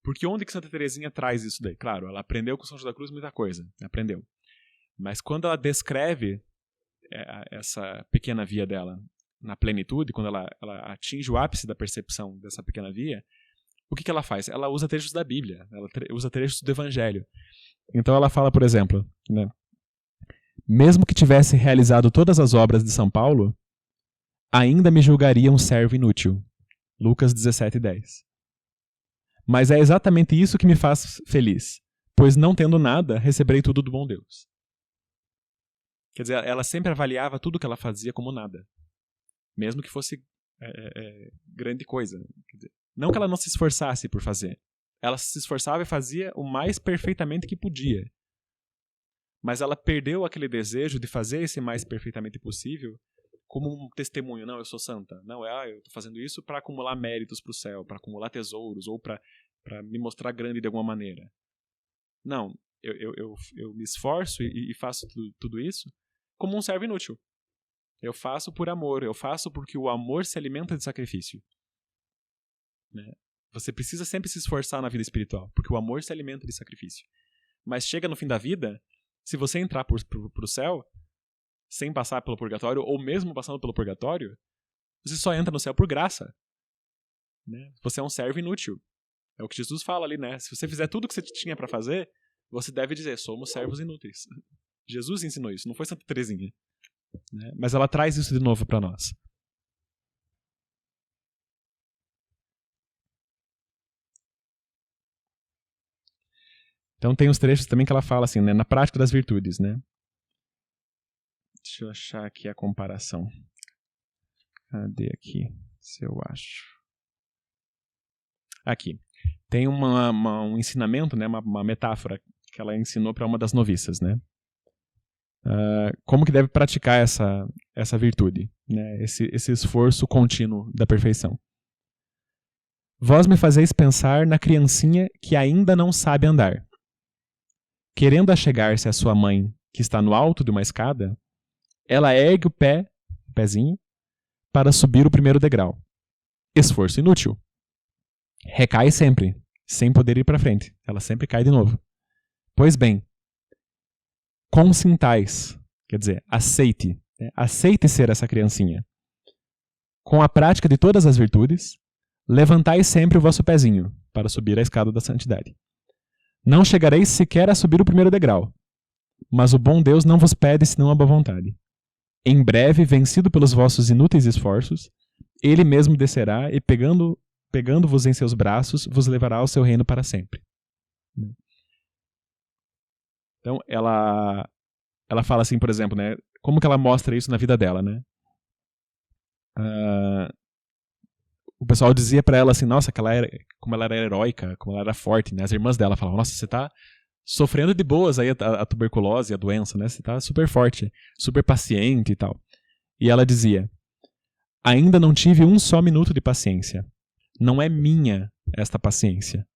Porque onde que Santa Teresinha traz isso daí? Claro, ela aprendeu com São João da Cruz muita coisa, aprendeu. Mas quando ela descreve essa pequena via dela na plenitude, quando ela atinge o ápice da percepção dessa pequena via, o que ela faz? Ela usa trechos da Bíblia, ela usa trechos do Evangelho. Então ela fala, por exemplo, né, mesmo que tivesse realizado todas as obras de São Paulo, ainda me julgaria um servo inútil. Lucas 17:10. Mas é exatamente isso que me faz feliz, pois não tendo nada, receberei tudo do bom Deus. Quer dizer, ela sempre avaliava tudo que ela fazia como nada, mesmo que fosse grande coisa. Quer dizer, não que ela não se esforçasse por fazer, ela se esforçava e fazia o mais perfeitamente que podia. Mas ela perdeu aquele desejo de fazer esse mais perfeitamente possível como um testemunho. Não, eu sou santa. Não, eu estou fazendo isso para acumular méritos para o céu, para acumular tesouros, ou para me mostrar grande de alguma maneira. Não, eu me esforço e faço tudo isso como um servo inútil. Eu faço por amor, eu faço porque o amor se alimenta de sacrifício. Né? Você precisa sempre se esforçar na vida espiritual, porque o amor se alimenta de sacrifício. Mas chega no fim da vida, se você entrar pro céu, sem passar pelo purgatório, ou mesmo passando pelo purgatório, você só entra no céu por graça. Né? Você é um servo inútil. É o que Jesus fala ali, né? Se você fizer tudo o que você tinha para fazer, você deve dizer, somos servos inúteis. Jesus ensinou isso, não foi Santa Teresinha. Né? Mas ela traz isso de novo para nós. Então tem uns trechos também que ela fala assim, né? Na prática das virtudes, né? Deixa eu achar aqui a comparação. Cadê aqui? Se eu acho. Aqui. Tem um ensinamento, né? Uma metáfora que ela ensinou para uma das noviças, né? Como que deve praticar essa virtude, né? Esse esforço contínuo da perfeição. Vós me fazeis pensar na criancinha que ainda não sabe andar. Querendo achegar-se à sua mãe, que está no alto de uma escada, ela ergue o pezinho, para subir o primeiro degrau. Esforço inútil. Recai sempre, sem poder ir para frente. Ela sempre cai de novo. Pois bem, consintais, quer dizer, aceite. Né? Aceite ser essa criancinha. Com a prática de todas as virtudes, levantai sempre o vosso pezinho, para subir a escada da santidade. Não chegareis sequer a subir o primeiro degrau, mas o bom Deus não vos pede senão a boa vontade. Em breve, vencido pelos vossos inúteis esforços, ele mesmo descerá e, pegando-vos em seus braços, vos levará ao seu reino para sempre. Então, ela fala assim, por exemplo, né, como que ela mostra isso na vida dela, né? O pessoal dizia pra ela assim, nossa, como ela era heróica, como ela era forte, né? As irmãs dela falavam, nossa, você tá sofrendo de boas aí a tuberculose, a doença, né? Você tá super forte, super paciente e tal. E ela dizia, ainda não tive um só minuto de paciência. Não é minha esta paciência.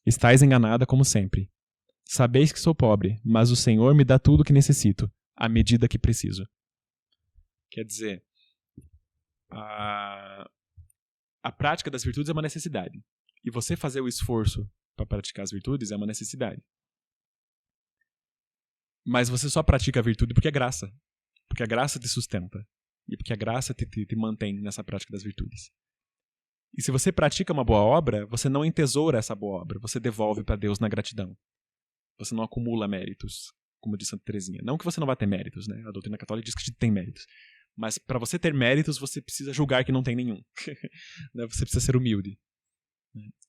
Estais enganada como sempre. Sabeis que sou pobre, mas o Senhor me dá tudo o que necessito, à medida que preciso. Quer dizer, a prática das virtudes é uma necessidade. E você fazer o esforço para praticar as virtudes é uma necessidade. Mas você só pratica a virtude porque é graça. Porque a graça te sustenta. E porque a graça te mantém nessa prática das virtudes. E se você pratica uma boa obra, você não entesoura essa boa obra. Você devolve para Deus na gratidão. Você não acumula méritos, como diz Santa Teresinha. Não que você não vá ter méritos, né? A doutrina católica diz que tem méritos. Mas para você ter méritos, você precisa julgar que não tem nenhum. Você precisa ser humilde.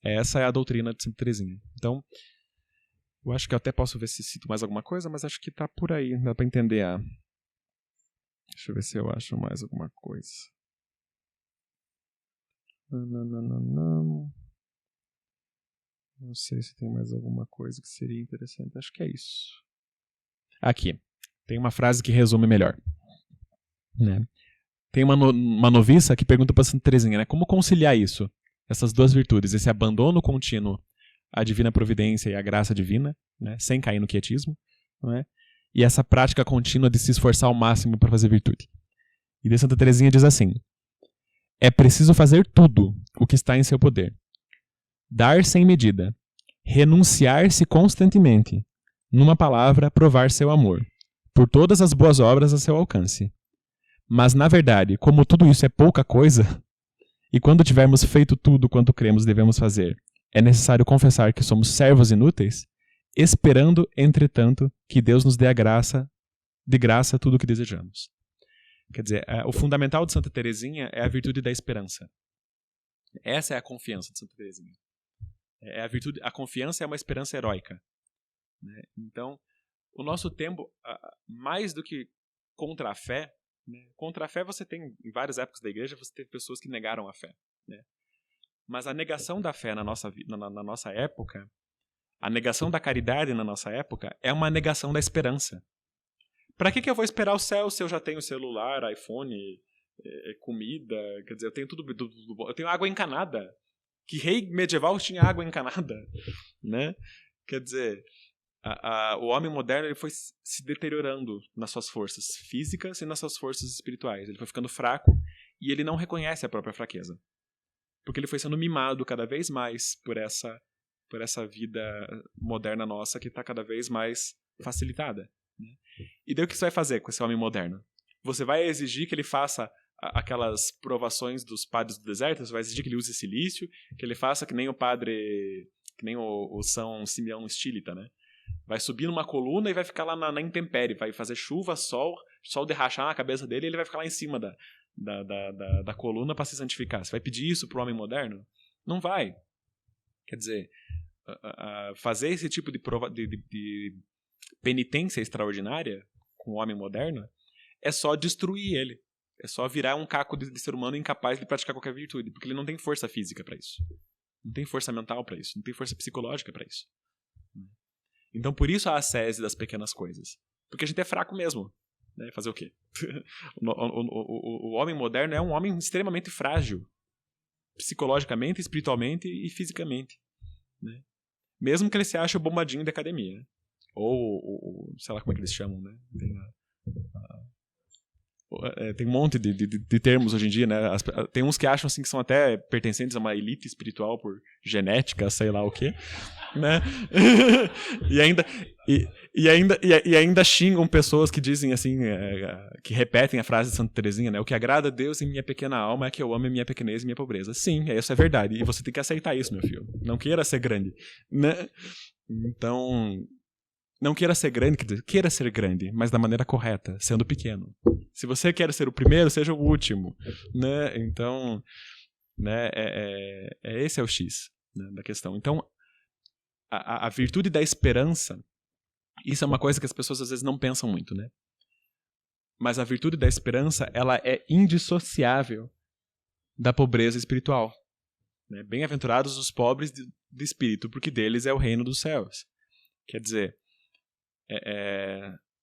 Essa é a doutrina de Santa Teresinha. Então, eu acho que eu até posso ver se cito mais alguma coisa, mas acho que tá por aí. Dá para entender a... Deixa eu ver se eu acho mais alguma coisa. Não sei se tem mais alguma coisa que seria interessante. Acho que é isso. Aqui. Tem uma frase que resume melhor. Né? Tem uma noviça que pergunta para Santa Teresinha, né? Como conciliar isso? Essas duas virtudes. Esse abandono contínuo à divina providência e à graça divina, né? Sem cair no quietismo. Não é? E essa prática contínua de se esforçar ao máximo para fazer virtude. E daí Santa Teresinha diz assim: é preciso fazer tudo o que está em seu poder. Dar sem medida. Renunciar-se constantemente. Numa palavra, provar seu amor. Por todas as boas obras a seu alcance. Mas, na verdade, como tudo isso é pouca coisa, e quando tivermos feito tudo quanto cremos devemos fazer, é necessário confessar que somos servos inúteis, esperando, entretanto, que Deus nos dê de graça tudo o que desejamos. Quer dizer, o fundamental de Santa Teresinha é a virtude da esperança. Essa é a confiança de Santa Teresinha. A confiança é uma esperança heróica, né? Então, o nosso tempo, mais do que contra a fé, né? Contra a fé você tem, em várias épocas da igreja, você teve pessoas que negaram a fé, né? Mas a negação da fé na nossa época, a negação da caridade na nossa época, é uma negação da esperança. Para que eu vou esperar o céu se eu já tenho celular, iPhone, comida, quer dizer, eu tenho tudo, eu tenho água encanada. Que rei medieval tinha água encanada, né? Quer dizer, o homem moderno ele foi se deteriorando nas suas forças físicas e nas suas forças espirituais. Ele foi ficando fraco e ele não reconhece a própria fraqueza. Porque ele foi sendo mimado cada vez mais por essa vida moderna nossa que está cada vez mais facilitada, né? E daí o que você vai fazer com esse homem moderno? Você vai exigir que ele faça aquelas provações dos padres do deserto? Você vai exigir que ele use silício, que ele faça que nem o padre, que nem o São Simeão Estílita, né? Vai subir numa coluna e vai ficar lá na intempérie, vai fazer chuva, sol derrachar na cabeça dele e ele vai ficar lá em cima da coluna para se santificar. Você vai pedir isso para o homem moderno? Não vai. Quer dizer, fazer esse tipo de penitência extraordinária com o homem moderno é só destruir ele. É só virar um caco de ser humano incapaz de praticar qualquer virtude, porque ele não tem força física para isso. Não tem força mental para isso. Não tem força psicológica para isso. Então, por isso a ascese das pequenas coisas. Porque a gente é fraco mesmo, né? Fazer o quê? O homem moderno é um homem extremamente frágil. Psicologicamente, espiritualmente e fisicamente, né? Mesmo que ele se ache o bombadinho da academia. Ou sei lá como é que eles chamam, né? Tem um monte de termos hoje em dia, né? Tem uns que acham assim, que são até pertencentes a uma elite espiritual por genética, sei lá o quê, né? e ainda xingam pessoas que dizem assim, que repetem a frase de Santa Teresinha, né? O que agrada a Deus em minha pequena alma é que eu ame minha pequenez e minha pobreza. Sim, isso é verdade. E você tem que aceitar isso, meu filho. Não queira ser grande, né? Então, não queira ser grande, queira ser grande, mas da maneira correta, sendo pequeno. Se você quer ser o primeiro, seja o último, né? Então, né, esse é o X, né, da questão. Então, a virtude da esperança, isso é uma coisa que as pessoas às vezes não pensam muito, né? Mas a virtude da esperança, ela é indissociável da pobreza espiritual, né? Bem-aventurados os pobres de espírito, porque deles é o reino dos céus. Quer dizer,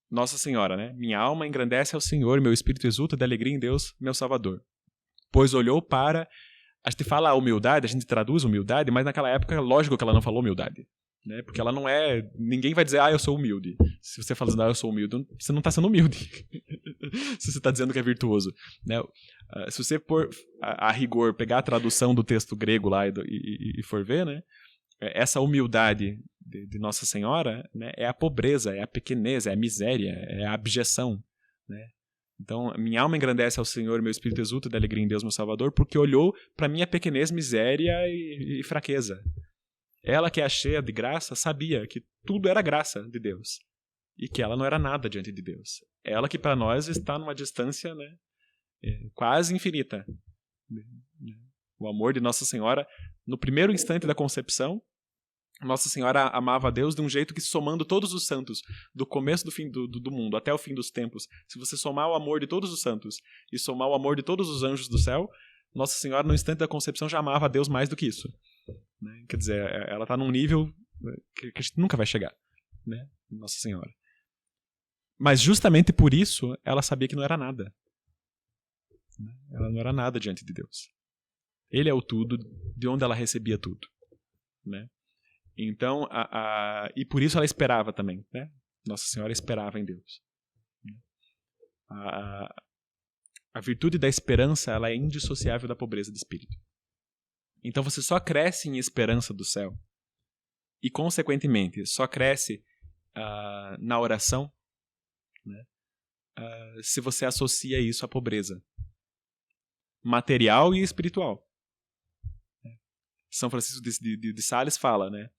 Nossa Senhora, né? Minha alma engrandece ao Senhor, meu espírito exulta de alegria em Deus, meu Salvador. Pois olhou para... A gente fala humildade, a gente traduz humildade, mas naquela época, lógico que ela não falou humildade, né? Porque ela não é... Ninguém vai dizer, eu sou humilde. Se você fala, eu sou humilde, você não está sendo humilde. Se você está dizendo que é virtuoso, né? Se você por a rigor pegar a tradução do texto grego lá e for ver, né? Essa humildade de Nossa Senhora, né, é a pobreza, é a pequenez, é a miséria, é a abjeção, né? Então, minha alma engrandece ao Senhor, meu espírito exulta de alegria em Deus, meu Salvador, porque olhou para minha pequenez, miséria e fraqueza. Ela, que é cheia de graça, sabia que tudo era graça de Deus e que ela não era nada diante de Deus. Ela que para nós está numa distância, né, quase infinita. O amor de Nossa Senhora, no primeiro instante da concepção, Nossa Senhora amava a Deus de um jeito que, somando todos os santos, do começo do fim do mundo até o fim dos tempos, se você somar o amor de todos os santos e somar o amor de todos os anjos do céu, Nossa Senhora, no instante da concepção, já amava a Deus mais do que isso, né? Quer dizer, ela está num nível que a gente nunca vai chegar, né? Nossa Senhora. Mas justamente por isso, ela sabia que não era nada. Ela não era nada diante de Deus. Ele é o tudo, de onde ela recebia tudo, né? Então, e por isso ela esperava também, né? Nossa Senhora esperava em Deus. A virtude da esperança, ela é indissociável da pobreza de espírito. Então você só cresce em esperança do céu e, consequentemente, só cresce na oração, né? Se você associa isso à pobreza material e espiritual. São Francisco de Sales fala, né?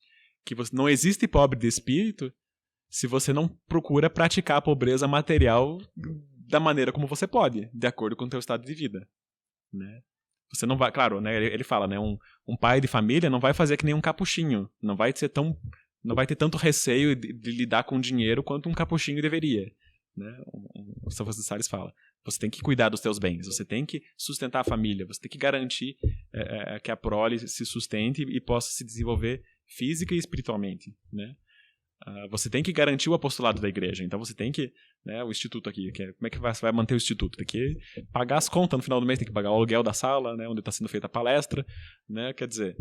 Que não existe pobre de espírito se você não procura praticar a pobreza material da maneira como você pode, de acordo com o teu estado de vida, né? Você não vai, claro, né? Ele fala, né? Um pai de família não vai fazer que nem um capuchinho, não vai ter tanto receio de lidar com dinheiro quanto um capuchinho deveria, né? O São Francisco de Sales fala, você tem que cuidar dos teus bens, você tem que sustentar a família, você tem que garantir que a prole se sustente e possa se desenvolver física e espiritualmente, né? Você tem que garantir o apostolado da igreja. Então você tem que, né, o instituto aqui, como é que você vai manter o instituto? Tem que pagar as contas no final do mês, tem que pagar o aluguel da sala, né, onde está sendo feita a palestra, né? Quer dizer,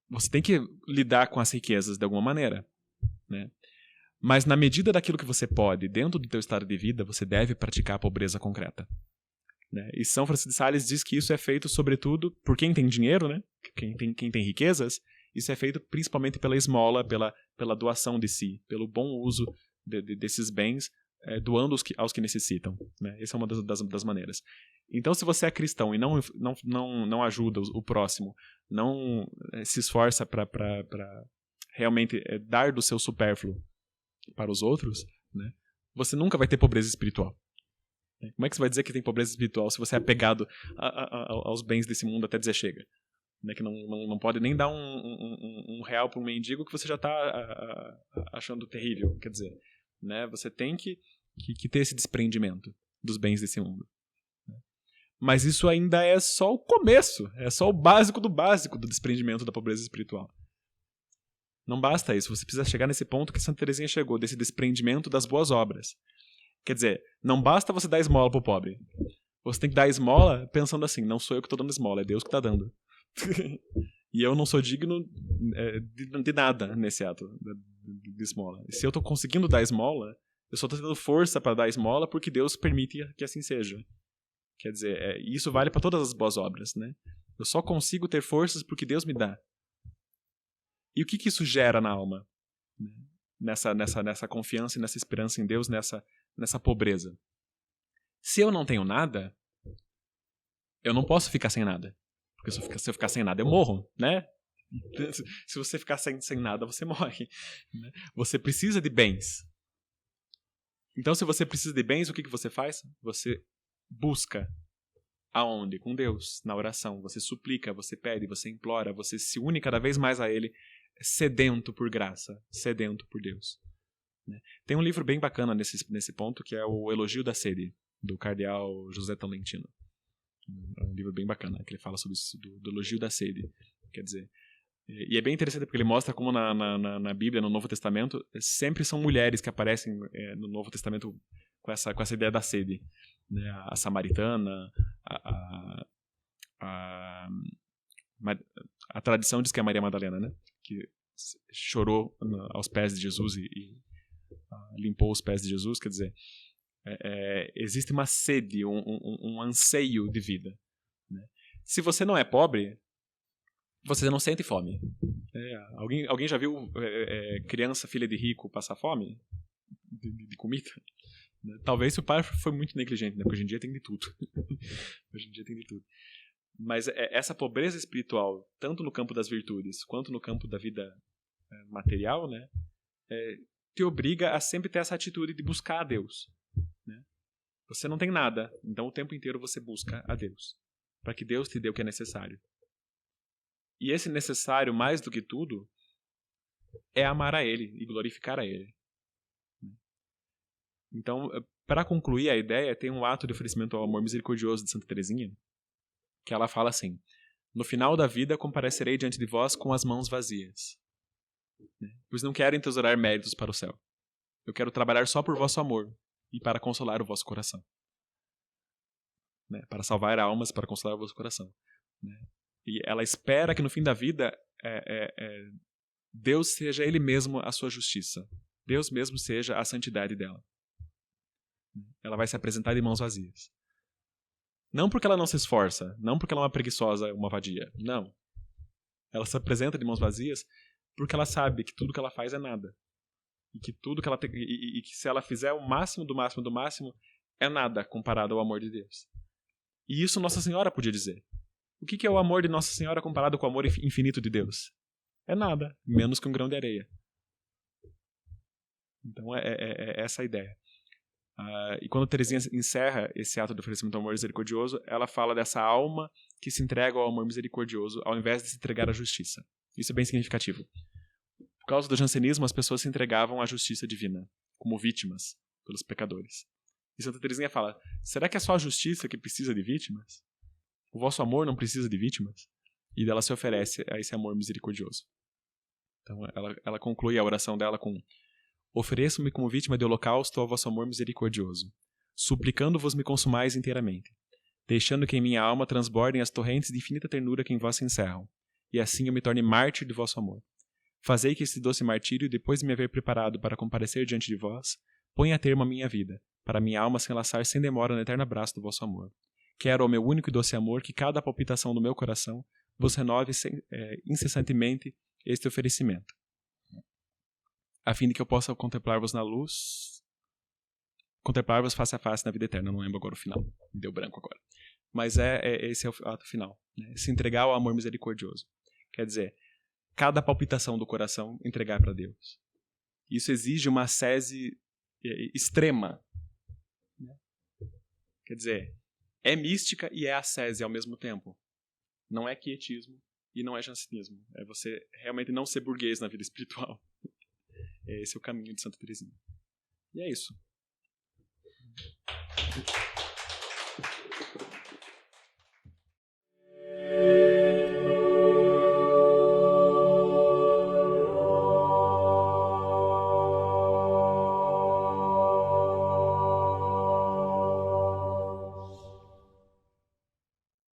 você tem que lidar com as riquezas de alguma maneira, né? Mas na medida daquilo que você pode, dentro do teu estado de vida, você deve praticar a pobreza concreta, né? E São Francisco de Sales diz que isso é feito sobretudo por quem tem dinheiro, né? Quem tem riquezas. Isso é feito principalmente pela esmola, pela doação de si, pelo bom uso desses bens, doando aos que necessitam, né? Essa é uma das maneiras. Então, se você é cristão e não ajuda o próximo, não se esforça para realmente dar do seu supérfluo para os outros, né? Você nunca vai ter pobreza espiritual. Como é que você vai dizer que tem pobreza espiritual se você é apegado aos bens desse mundo até dizer chega? Né, que não pode nem dar um real para um mendigo que você já está achando terrível. Quer dizer, né, você tem que ter esse desprendimento dos bens desse mundo. Mas isso ainda é só o começo, é só o básico do desprendimento da pobreza espiritual. Não basta isso, você precisa chegar nesse ponto que Santa Teresinha chegou, desse desprendimento das boas obras. Quer dizer, não basta você dar esmola para o pobre. Você tem que dar esmola pensando assim, não sou eu que estou dando esmola, é Deus que está dando. E eu não sou digno de nada nesse ato de esmola. E se eu estou conseguindo dar esmola, eu só estou tendo força para dar esmola porque Deus permite que assim seja. Quer dizer, isso vale para todas as boas obras, né? Eu só consigo ter forças porque Deus me dá. E o que isso gera na alma? Nessa confiança e nessa esperança em Deus, nessa pobreza. Se eu não tenho nada, eu não posso ficar sem nada. Porque se eu ficar sem nada, eu morro, né? Se você ficar sem nada, você morre, né? Você precisa de bens. Então, se você precisa de bens, o que você faz? Você busca. Aonde? Com Deus, na oração. Você suplica, você pede, você implora, você se une cada vez mais a Ele, sedento por graça, sedento por Deus. Né? Tem um livro bem bacana nesse ponto, que é o Elogio da Sede, do cardeal José Tolentino. É um livro bem bacana, que ele fala sobre isso, do elogio da sede. Quer dizer, e é bem interessante porque ele mostra como na Bíblia, no Novo Testamento, sempre são mulheres que aparecem no Novo Testamento com essa ideia da sede, né? A samaritana, a tradição diz que é a Maria Madalena, né? Que chorou aos pés de Jesus e limpou os pés de Jesus. Quer dizer, existe uma sede, um anseio de vida, né? Se você não é pobre, você não sente fome. Alguém já viu criança, filha de rico, passar fome? De comida? Talvez o pai foi muito negligente, né? Porque hoje em dia tem de tudo. Hoje em dia tem de tudo. Mas essa pobreza espiritual, tanto no campo das virtudes, quanto no campo da vida material, né? Te obriga a sempre ter essa atitude de buscar a Deus. Né? Você não tem nada, então o tempo inteiro você busca a Deus, para que Deus te dê o que é necessário. E esse necessário, mais do que tudo, é amar a Ele e glorificar a Ele. Então, para concluir a ideia, tem um ato de oferecimento ao amor misericordioso de Santa Teresinha, que ela fala assim: no final da vida comparecerei diante de vós com as mãos vazias, pois não quero entesourar méritos para o céu. Eu quero trabalhar só por vosso amor e para consolar o vosso coração. Né? Para salvar almas, para consolar o vosso coração. Né? E ela espera que no fim da vida Deus seja Ele mesmo a sua justiça. Deus mesmo seja a santidade dela. Ela vai se apresentar de mãos vazias. Não porque ela não se esforça, não porque ela é uma preguiçosa, uma vadia. Não. Ela se apresenta de mãos vazias porque ela sabe que tudo que ela faz é nada. E que tudo que ela tem, e que se ela fizer o máximo do máximo do máximo, é nada comparado ao amor de Deus. E isso Nossa Senhora podia dizer. O que é o amor de Nossa Senhora comparado com o amor infinito de Deus? É nada, menos que um grão de areia. Então é essa a ideia. E quando Teresinha encerra esse ato de oferecimento ao amor misericordioso, ela fala dessa alma que se entrega ao amor misericordioso ao invés de se entregar à justiça. Isso é bem significativo. Por causa do jansenismo, as pessoas se entregavam à justiça divina, como vítimas pelos pecadores. E Santa Teresinha fala, será que é só a justiça que precisa de vítimas? O vosso amor não precisa de vítimas? E ela se oferece a esse amor misericordioso. Então ela conclui a oração dela com: ofereço-me como vítima de holocausto ao vosso amor misericordioso, suplicando-vos me consumais inteiramente, deixando que em minha alma transbordem as torrentes de infinita ternura que em vós se encerram, e assim eu me torne mártir de vosso amor. Fazei que esse doce martírio, depois de me haver preparado para comparecer diante de vós, ponha a termo a minha vida, para minha alma se enlaçar sem demora no eterno abraço do vosso amor. Quero, ó meu único e doce amor, que cada palpitação do meu coração vos renove incessantemente este oferecimento, a fim de que eu possa contemplar-vos na luz, contemplar-vos face a face na vida eterna. Não lembro agora o final, me deu branco agora. Mas esse é o ato final, né? Se entregar ao amor misericordioso. Quer dizer, cada palpitação do coração entregar para Deus. Isso exige uma ascese extrema, né? Quer dizer, é mística e é ascese ao mesmo tempo. Não é quietismo e não é jansenismo. É você realmente não ser burguês na vida espiritual. Esse é o caminho de Santa Teresinha. E é isso.